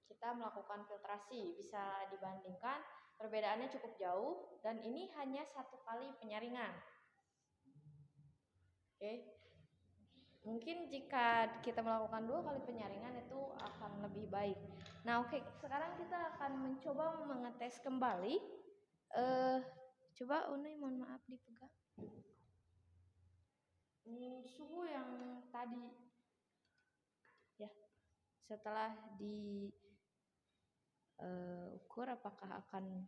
Kita melakukan filtrasi, bisa dibandingkan perbedaannya cukup jauh dan ini hanya 1 kali penyaringan. Oke. Mungkin jika kita melakukan 2 kali penyaringan itu akan lebih baik. Nah, oke, sekarang kita akan mencoba mengetes kembali. Coba Unai, mohon maaf dipegang. Suhu yang tadi ya, setelah diukur apakah akan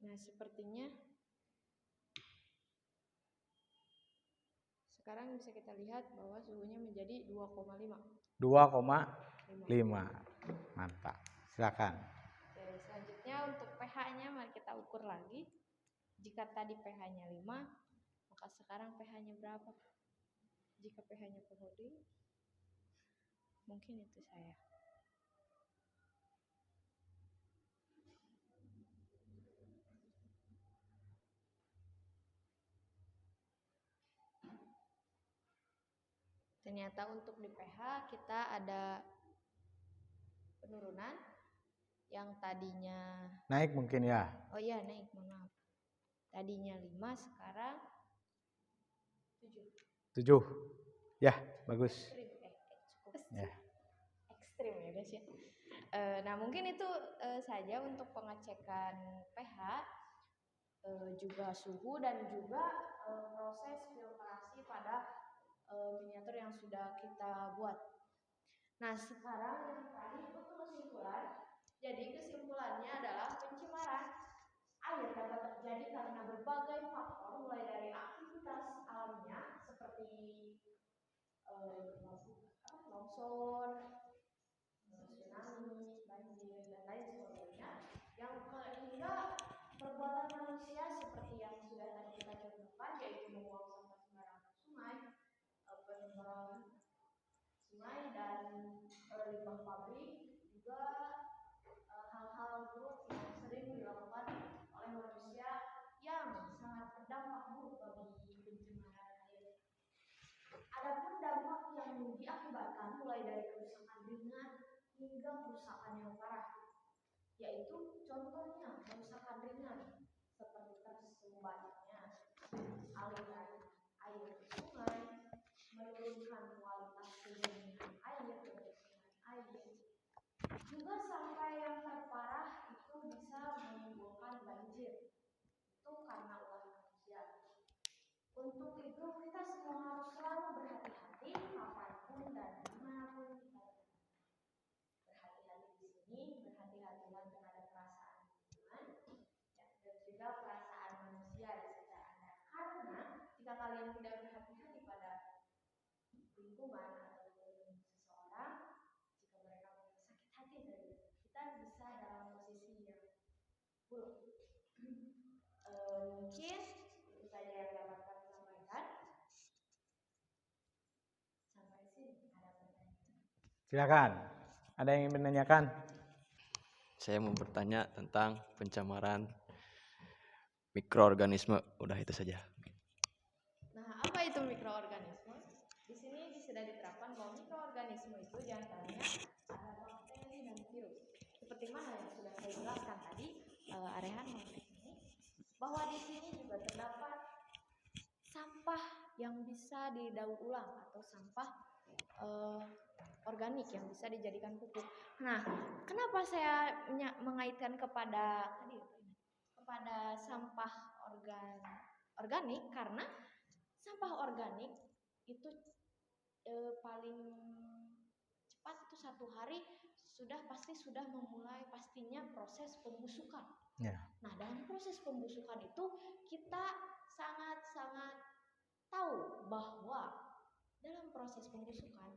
Nah, sepertinya sekarang bisa kita lihat bahwa suhunya menjadi 2,5. 2,5. Mantap. Silakan. Oke, selanjutnya untuk pH-nya mari kita ukur lagi. Jika tadi pH-nya 5, maka sekarang pH-nya berapa? Jika pH-nya pH mungkin itu saya. Ternyata untuk di pH kita ada penurunan yang tadinya Naik mungkin ya. Oh iya, naik, mohon maaf. Tadinya 5, sekarang 7. 7. Ya, bagus. Cukup Ya. ekstrim ya guys ya. Nah, mungkin itu saja untuk pengecekan pH, juga suhu dan juga proses filtrasi pada miniatur yang sudah kita buat. Nah, sekarang yang tadi untuk kesimpulan. Jadi kesimpulannya adalah pencemaran air dapat terjadi karena berbagai faktor, mulai dari aktivitas alamnya seperti longsor, tsunami, banjir, dan lain sebagainya, yang hingga perbuatan manusia seperti yang sudah tadi kita contohkan, yaitu membuang sampah sembarangan ke sungai, penyembaran sungai dan limbah pabrik, juga hal-hal buruk yang sering dilakukan oleh manusia yang sangat berdampak buruk bagi pencemaran air. Adapun dampak yang diakibatkan mulai dari kerusakan ringan hingga kerusakan yang parah, yaitu contohnya kerusakan ringan seperti tersumbatnya aliran air ke sungai, menurunkan kualitas kejernihan air, kebersihan air, juga sampai yang terparah itu bisa menimbulkan banjir. Itu karena ulah manusia. Untuk itu kita semua harus selalu berhati-hati kapanpun dan dimanapun kita berhati-hati di sini, berhati-hatilah terhadap perasaan lingkungan dan juga perasaan manusia di sekitar Anda. Karena jika kalian tidak berhati-hati pada lingkungan ataupun seseorang, jika mereka sakit hati dari kita bisa dalam posisi yang buruk. Mungkin itu saja yang dapat kami sampaikan. Sampai sini ada pertanyaan. Silakan. Ada yang ingin menanyakan? Saya mau bertanya tentang pencemaran mikroorganisme. Udah itu saja. Nah, apa itu mikroorganisme? Di sini sudah diterapkan bahwa mikroorganisme itu diantaranya ada bakteri dan virus. Seperti mana yang sudah saya jelaskan tadi, Arehan bahwa di sini juga terdapat sampah yang bisa didaur ulang atau sampah organik yang bisa dijadikan pupuk. Nah, kenapa saya mengaitkan kepada sampah organik? Karena sampah organik itu paling cepat itu 1 hari pasti sudah memulai pastinya proses pembusukan. Ya. Nah, dalam proses pembusukan itu kita sangat-sangat tahu bahwa dalam proses pembusukan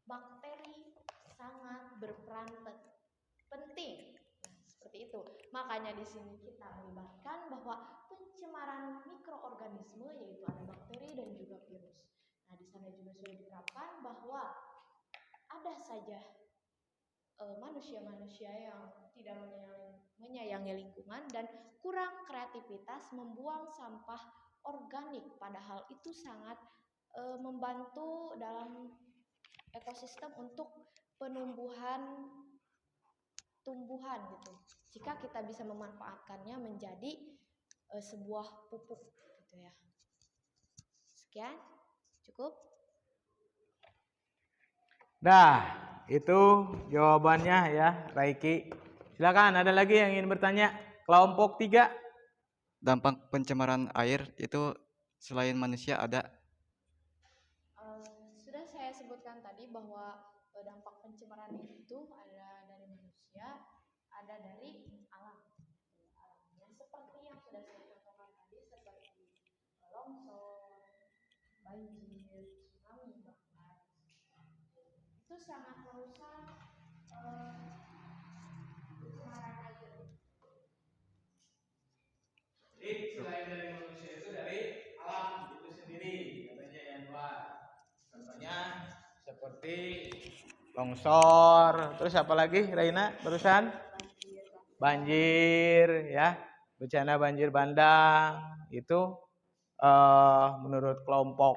bakteri sangat berperan penting. Nah, seperti itu. Makanya di sini kita melibatkan bahwa pencemaran pencemaran mikroorganisme, yaitu ada bakteri dan juga virus. Nah, di sana juga sudah diterapkan bahwa ada saja manusia-manusia yang tidak menyayangi lingkungan dan kurang kreativitas membuang sampah organik, padahal itu sangat membantu dalam ekosistem untuk penumbuhan tumbuhan gitu. Jika kita bisa memanfaatkannya menjadi sebuah pupuk gitu ya. Sekian, cukup. Nah, itu jawabannya ya, Raiki. Silakan, ada lagi yang ingin bertanya? Kelompok 3. Dampak pencemaran air itu selain manusia ada? Sudah saya sebutkan tadi bahwa dampak pencemaran itu ada dari manusia, ada dari alam. Alamnya seperti yang sudah saya contohkan tadi, seperti longsor, banjir, tsunami bahkan. Itu sangat merusak pencemaran air. Jadi selain dari manusia itu dari alam itu sendiri, katanya yang luar. Contohnya seperti longsor, terus apa lagi Raina barusan? Banjir ya, bencana banjir bandang itu menurut kelompok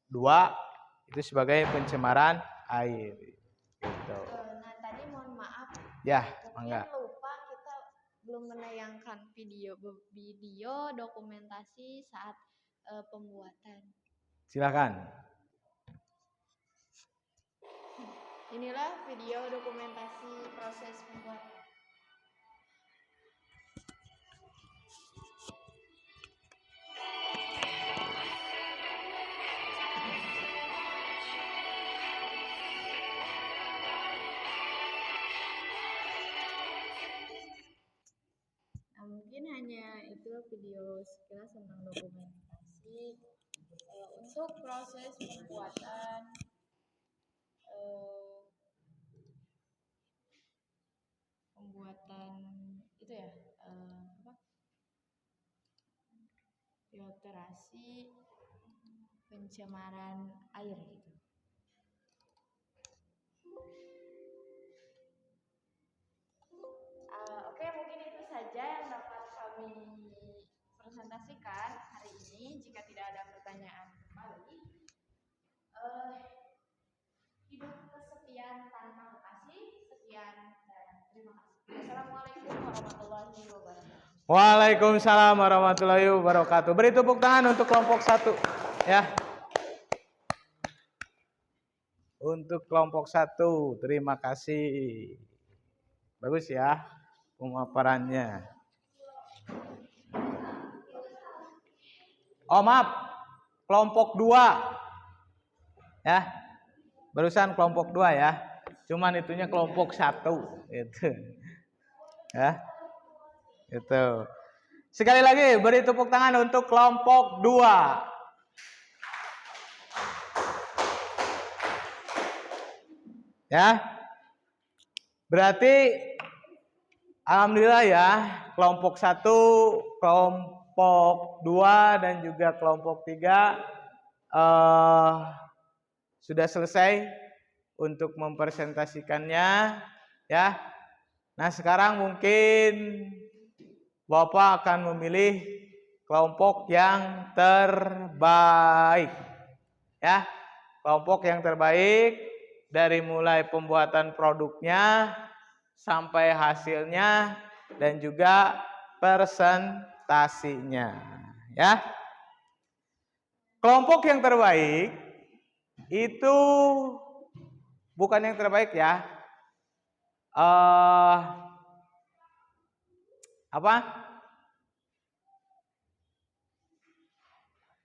2 itu sebagai pencemaran air. Gitu. Nah, tadi mohon maaf. Ya, mungkin mangga. lupa kita belum menayangkan video dokumentasi saat pembuatan. Silakan. Inilah video dokumentasi proses pembuatan. Nah, mungkin hanya itu video sekilas tentang dokumentasi untuk proses pembuatan itu ya filtrasi pencemaran air gitu. Oke, mungkin itu saja yang dapat kami presentasikan hari ini. Jika tidak ada pertanyaan kembali, hidup kesepian tanpa lokasi. Sekian dan terima kasih. Assalamualaikum warahmatullahi wabarakatuh. Waalaikumsalam warahmatullahi wabarakatuh. Beri tepuk tangan untuk kelompok 1 ya. Untuk kelompok 1, terima kasih. Bagus ya pemaparannya. Oh maaf, kelompok 2 ya. Barusan kelompok 2 ya. Cuman itunya kelompok 1 itu. Ya. Itu. Sekali lagi beri tepuk tangan untuk kelompok 2. Ya. Berarti alhamdulillah ya, kelompok 1, kelompok 2 dan juga kelompok 3 sudah selesai untuk mempresentasikannya ya. Nah, sekarang mungkin Bapak akan memilih kelompok yang terbaik. Ya. Kelompok yang terbaik dari mulai pembuatan produknya sampai hasilnya dan juga presentasinya, ya. Kelompok yang terbaik itu bukan yang terbaik ya.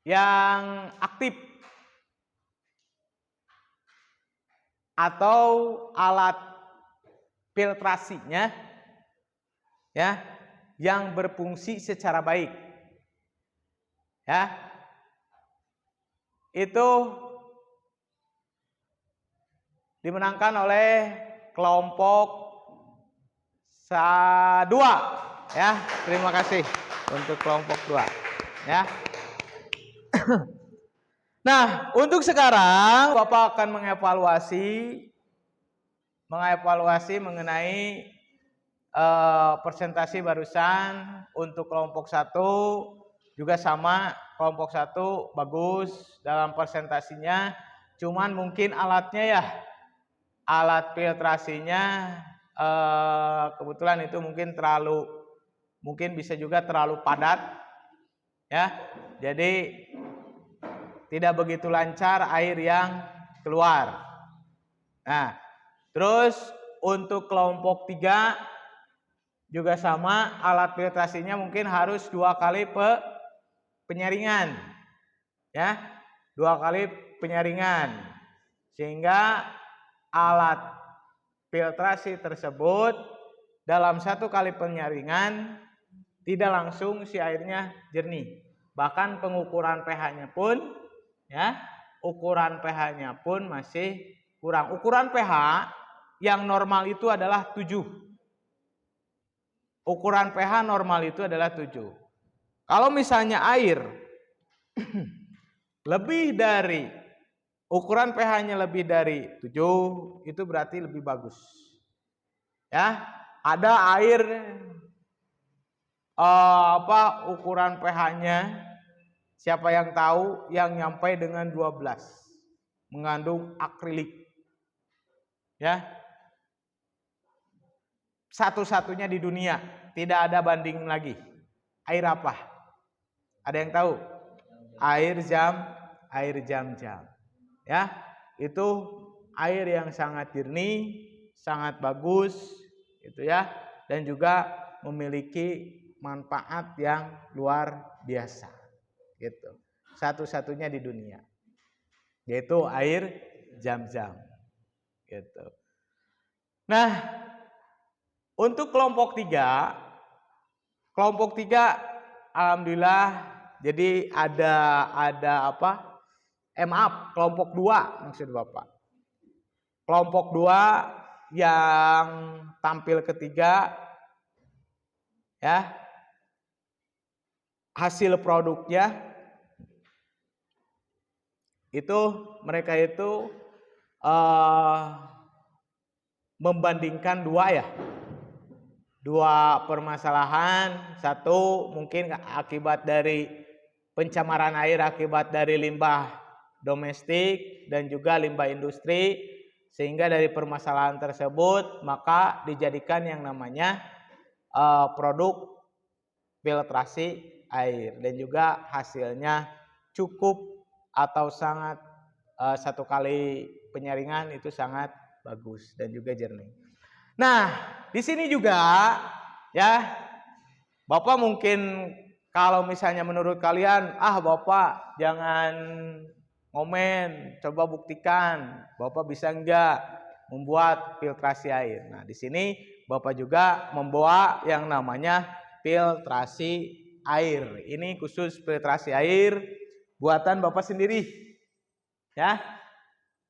Yang aktif atau alat filtrasinya ya yang berfungsi secara baik. Ya. Itu dimenangkan oleh kelompok 2 ya. Terima kasih untuk kelompok 2. Ya. Nah, untuk sekarang Bapak akan mengevaluasi mengenai presentasi barusan untuk kelompok 1 juga sama, kelompok 1 bagus dalam presentasinya, cuman mungkin alatnya ya, alat filtrasinya kebetulan itu mungkin bisa juga terlalu padat ya, jadi tidak begitu lancar air yang keluar. Nah, terus untuk kelompok 3 juga sama, alat filtrasinya mungkin harus 2 kali penyaringan. Ya, 2 kali penyaringan. Sehingga alat filtrasi tersebut dalam 1 kali penyaringan tidak langsung si airnya jernih. Bahkan pengukuran pH-nya pun ya, ukuran pH-nya pun masih kurang. Ukuran pH yang normal itu adalah 7. Ukuran pH normal itu adalah 7. Kalau misalnya air lebih dari ukuran pH-nya lebih dari 7, itu berarti lebih bagus. Ya, ada air ukuran pH-nya siapa yang tahu yang nyampe dengan 12, mengandung akrilik. Ya. Satu-satunya di dunia, tidak ada banding lagi. Air apa? Ada yang tahu? Air Zam-Zam. Ya, itu air yang sangat jernih, sangat bagus, gitu ya, dan juga memiliki manfaat yang luar biasa, gitu. Satu-satunya di dunia, yaitu air Zam-Zam, gitu. Nah, untuk kelompok 3 alhamdulillah, jadi ada kelompok 2 maksud Bapak. Kelompok 2 yang tampil ketiga ya, hasil produknya itu mereka itu membandingkan 2 permasalahan. 1 mungkin akibat dari pencemaran air akibat dari limbah domestik dan juga limbah industri, sehingga dari permasalahan tersebut maka dijadikan yang namanya produk filtrasi air, dan juga hasilnya cukup atau sangat 1 kali penyaringan itu sangat bagus dan juga jernih. Nah, di sini juga ya, Bapak mungkin kalau misalnya menurut kalian, Bapak jangan ngomen, coba buktikan Bapak bisa enggak membuat filtrasi air. Nah, di sini Bapak juga membawa yang namanya filtrasi air. Ini khusus filtrasi air buatan Bapak sendiri. Ya.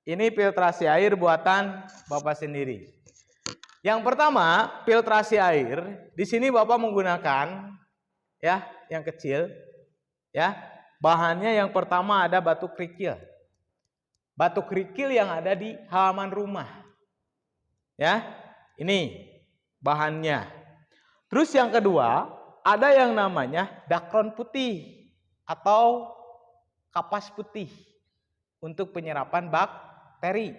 Ini filtrasi air buatan Bapak sendiri. Yang pertama, filtrasi air. Di sini Bapak menggunakan ya, yang kecil ya. Bahannya yang pertama ada batu kerikil. Batu kerikil yang ada di halaman rumah. Ya. Ini bahannya. Terus yang kedua, ada yang namanya dakron putih atau kapas putih untuk penyerapan bakteri.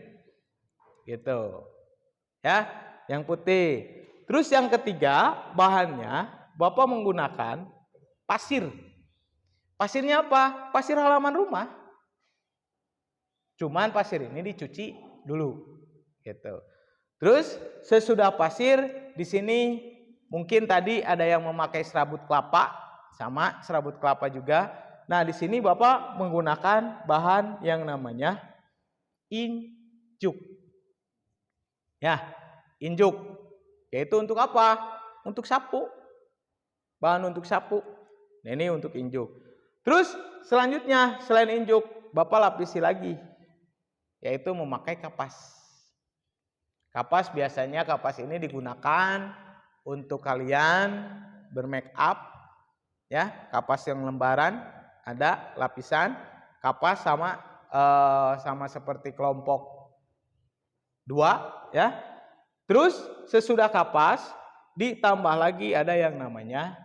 Gitu. Ya. Yang putih. Terus yang ketiga, bahannya Bapak menggunakan pasir. Pasirnya apa? Pasir halaman rumah. Cuman pasir ini dicuci dulu, gitu. Terus sesudah pasir, di sini mungkin tadi ada yang memakai serabut kelapa, sama serabut kelapa juga. Nah, di sini Bapak menggunakan bahan yang namanya injuk. Ya. Injuk, yaitu untuk apa? Untuk sapu. Bahan untuk sapu. Nah, ini untuk injuk. Terus selanjutnya selain injuk, Bapak lapisi lagi, yaitu memakai kapas. Kapas biasanya kapas ini digunakan untuk kalian bermake up Ya, kapas yang lembaran, ada lapisan kapas sama seperti kelompok 2 ya. Terus sesudah kapas ditambah lagi ada yang namanya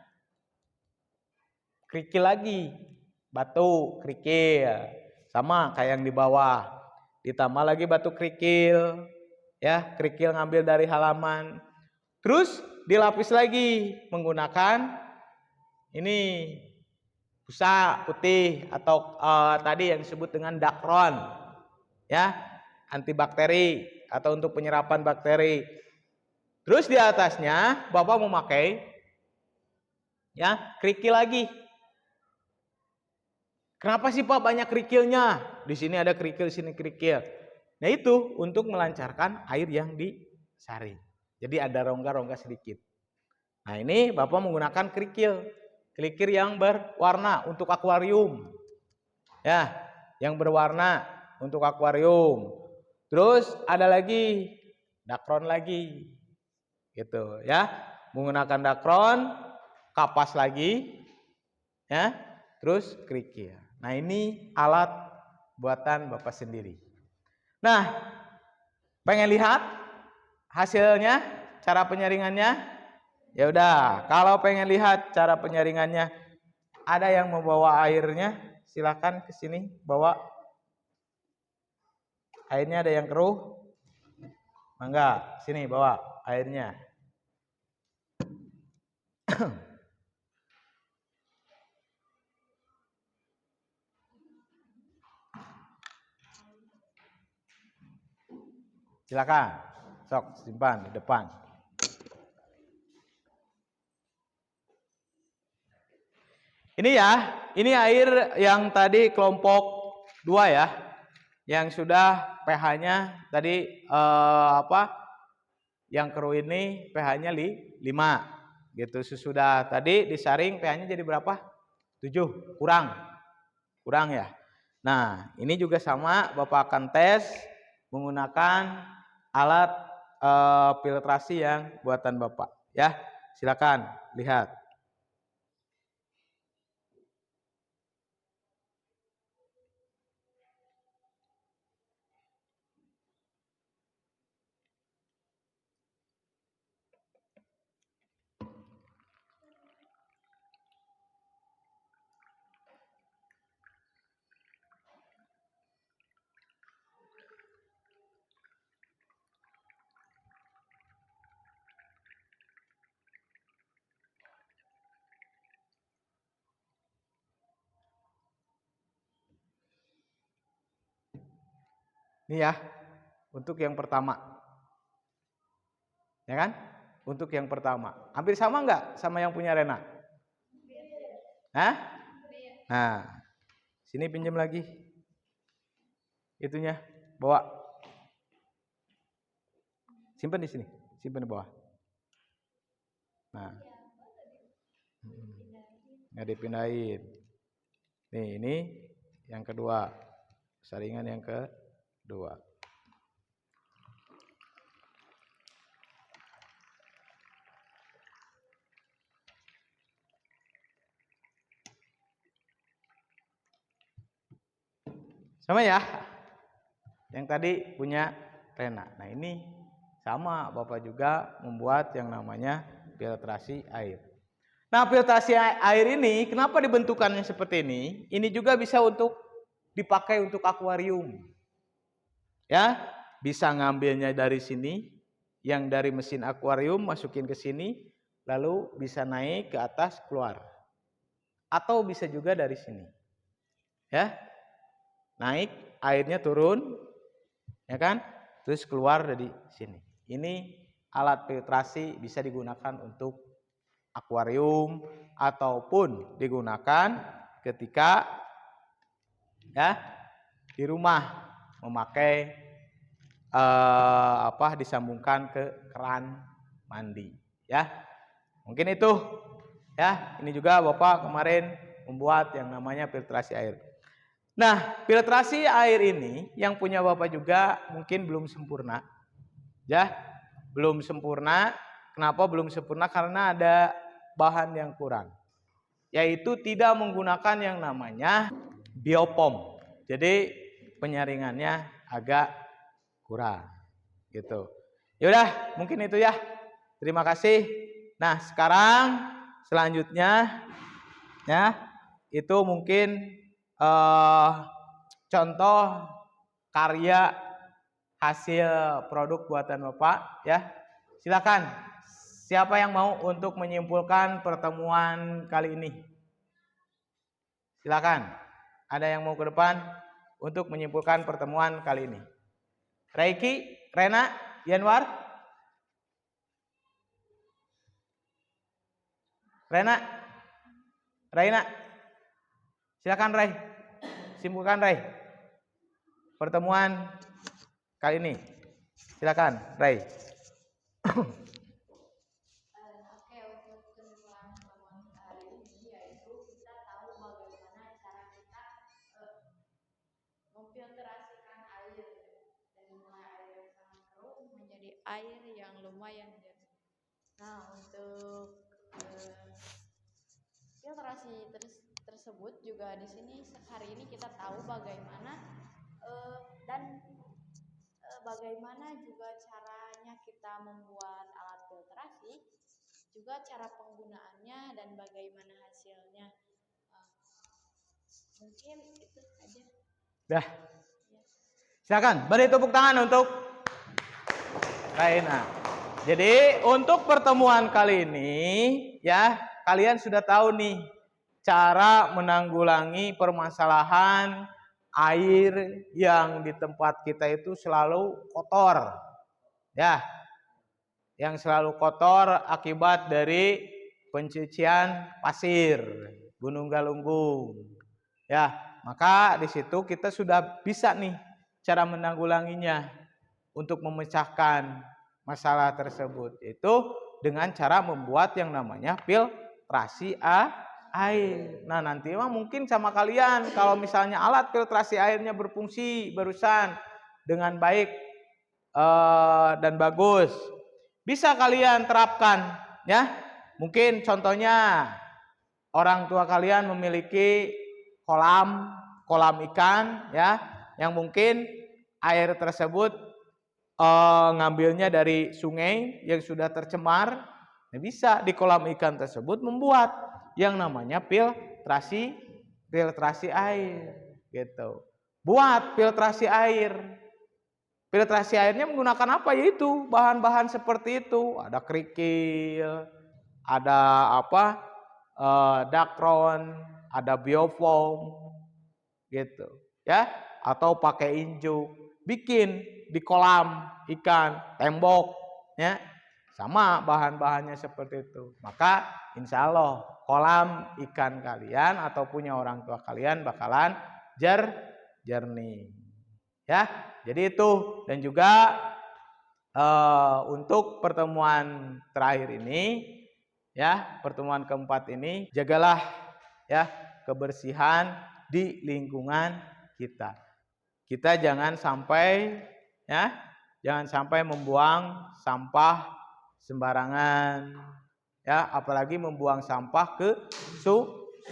kerikil lagi, batu kerikil, sama kayak yang di bawah. Ditambah lagi batu kerikil, ya kerikil ngambil dari halaman. Terus dilapis lagi menggunakan ini busa putih atau tadi yang disebut dengan dakron, ya antibakteri atau untuk penyerapan bakteri. Terus di atasnya Bapak memakai ya kerikil lagi. Kenapa sih Pak banyak kerikilnya? Di sini ada kerikil, di sini kerikil. Nah itu untuk melancarkan air yang disaring. Jadi ada rongga-rongga sedikit. Nah ini Bapak menggunakan kerikil yang berwarna untuk akuarium. Ya, yang berwarna untuk akuarium. Terus ada lagi dakron lagi. Gitu ya. Menggunakan dakron, kapas lagi. Ya, terus kerikil. Nah, ini alat buatan Bapak sendiri. Nah, pengen lihat hasilnya, cara penyaringannya? Ya udah, kalau pengen lihat cara penyaringannya, ada yang membawa airnya, silakan ke sini bawa. Airnya ada yang keruh? Mangga, sini bawa airnya. Silakan, sok simpan di depan. Ini ya, ini air yang tadi kelompok 2 ya, yang sudah pH-nya tadi yang keruh ini pH-nya 5 gitu. Sesudah tadi disaring pH-nya jadi berapa? 7, kurang ya. Nah, ini juga sama, Bapak akan tes menggunakan alat filtrasi yang buatan Bapak ya. Silakan lihat. Ini ya, untuk yang pertama. Ya kan? Untuk yang pertama. Hampir sama enggak sama yang punya Rena? Hah? Nah, sini pinjam lagi. Itunya, bawa. Simpan di sini, simpan di bawah. Nah. Nggak dipindahin. Nih, ini yang kedua. Saringan yang kedua. Sama ya. Yang tadi punya Rena. Nah, ini sama, Bapak juga membuat yang namanya filtrasi air. Nah, filtrasi air ini kenapa dibentukannya seperti ini? Ini juga bisa untuk dipakai untuk akuarium. Ya, bisa ngambilnya dari sini, yang dari mesin akuarium masukin ke sini, lalu bisa naik ke atas keluar. Atau bisa juga dari sini. Ya. Naik, airnya turun, ya kan? Terus keluar dari sini. Ini alat filtrasi bisa digunakan untuk akuarium ataupun digunakan ketika ya di rumah memakai disambungkan ke keran mandi ya. Mungkin itu ya. Ini juga Bapak kemarin membuat yang namanya filtrasi air. Nah, filtrasi air ini yang punya Bapak juga mungkin belum sempurna. Ya, belum sempurna. Kenapa belum sempurna? Karena ada bahan yang kurang. yaitu tidak menggunakan yang namanya biopom. Jadi penyaringannya agak kurang gitu. Yaudah, mungkin itu ya. Terima kasih. Nah, sekarang selanjutnya ya, itu mungkin contoh karya hasil produk buatan Bapak ya. Silakan. Siapa yang mau untuk menyimpulkan pertemuan kali ini? Silakan. Ada yang mau ke depan untuk menyimpulkan pertemuan kali ini? Reiki, Rena, Yanwar? Rena? Raina? Silakan Ray. Simpulkan Ray. Pertemuan kali ini. Silakan Ray. Oke, untuk kesimpulan pertemuan hari ini yaitu kita tahu bagaimana cara kita memfiltrasikan air dari mulai air yang sangat keruh menjadi air yang lumayan jernih. Nah, untuk filtrasi tersebut juga di sini hari ini kita tahu bagaimana bagaimana juga caranya kita membuat alat filtrasi, juga cara penggunaannya dan bagaimana hasilnya. Mungkin itu aja. Dah. Silakan, beri tepuk tangan untuk Raina. Jadi untuk pertemuan kali ini ya, kalian sudah tahu nih cara menanggulangi permasalahan air yang di tempat kita itu selalu kotor. Ya. Yang selalu kotor akibat dari pencucian pasir, Gunung Galunggung. Ya, maka di situ kita sudah bisa nih cara menanggulanginya untuk memecahkan masalah tersebut, itu dengan cara membuat yang namanya filtrasi air. Nah, nanti mah mungkin sama kalian kalau misalnya alat filtrasi airnya berfungsi barusan dengan baik dan bagus, bisa kalian terapkan ya. Mungkin contohnya orang tua kalian memiliki kolam ikan ya, yang mungkin air tersebut ngambilnya dari sungai yang sudah tercemar. Nah, bisa di kolam ikan tersebut membuat yang namanya filtrasi air gitu. Buat filtrasi air. Filtrasi airnya menggunakan apa? Yaitu bahan-bahan seperti itu. Ada kerikil, ada dakron, ada biofoam gitu ya, atau pakai injuk, bikin di kolam ikan, tembok ya, sama bahan-bahannya seperti itu. Maka insya Allah kolam ikan kalian atau punya orang tua kalian bakalan jernih ya. Jadi itu. Dan juga untuk pertemuan terakhir ini ya, pertemuan keempat ini, jagalah ya kebersihan di lingkungan kita. Kita jangan sampai membuang sampah sembarangan ya, apalagi membuang sampah ke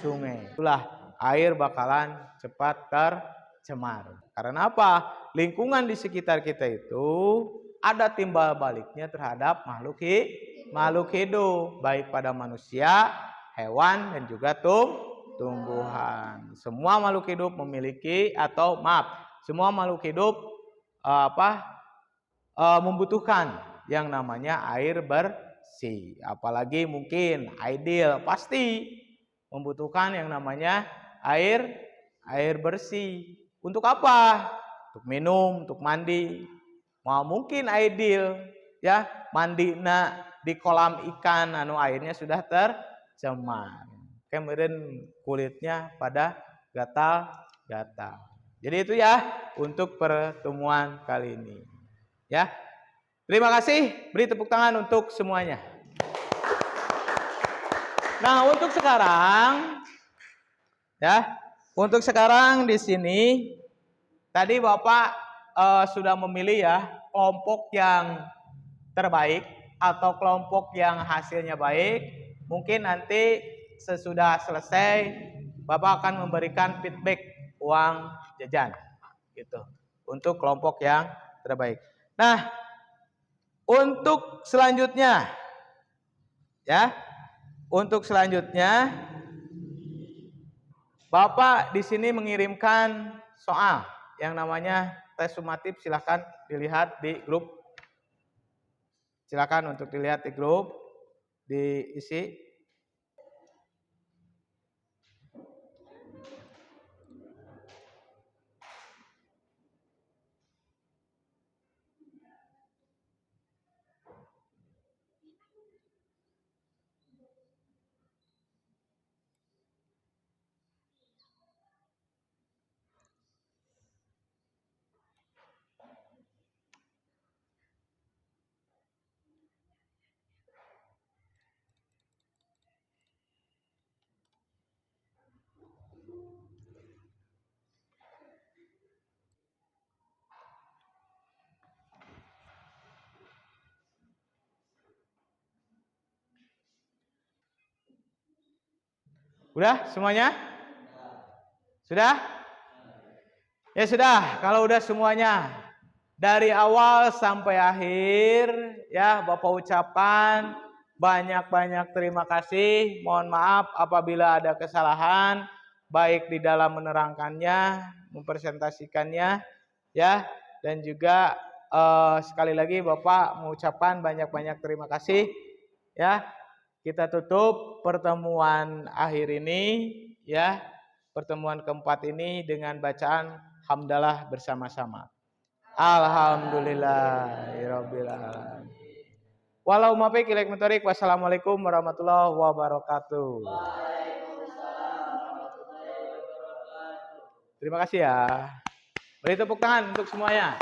sungai. Itulah air bakalan cepat tercemar. Karena apa? Lingkungan di sekitar kita itu ada timbal baliknya terhadap makhluk hidup, baik pada manusia, hewan, dan juga tumbuhan. Semua makhluk hidup semua makhluk hidup membutuhkan yang namanya air bersih. Apalagi mungkin ideal pasti membutuhkan yang namanya air bersih. Untuk apa? Untuk minum, untuk mandi. Mau mungkin ideal ya, mandi di kolam ikan airnya sudah tercemar. Kemudian kulitnya pada gatal-gatal. Jadi itu ya untuk pertemuan kali ini. Ya. Terima kasih, beri tepuk tangan untuk semuanya. Nah, untuk sekarang di sini tadi Bapak sudah memilih ya kelompok yang terbaik atau kelompok yang hasilnya baik. Mungkin nanti sesudah selesai Bapak akan memberikan feedback uang jajan gitu untuk kelompok yang terbaik. Nah, untuk selanjutnya ya, untuk selanjutnya Bapak di sini mengirimkan soal yang namanya tes sumatif, silahkan dilihat di grup. Silakan untuk dilihat di grup, diisi. Udah semuanya? Sudah? Ya sudah, kalau udah semuanya dari awal sampai akhir ya Bapak ucapkan banyak-banyak terima kasih. Mohon maaf apabila ada kesalahan baik di dalam menerangkannya, mempresentasikannya ya, dan juga sekali lagi Bapak mengucapkan banyak-banyak terima kasih ya. Kita tutup pertemuan akhir ini ya, pertemuan keempat ini dengan bacaan hamdalah bersama-sama. Alhamdulillahirabbil alamin. Walau mafiq ilaik mutorik. Wassalamualaikum warahmatullahi wabarakatuh. Terima kasih ya. Beri tepuk tangan untuk semuanya.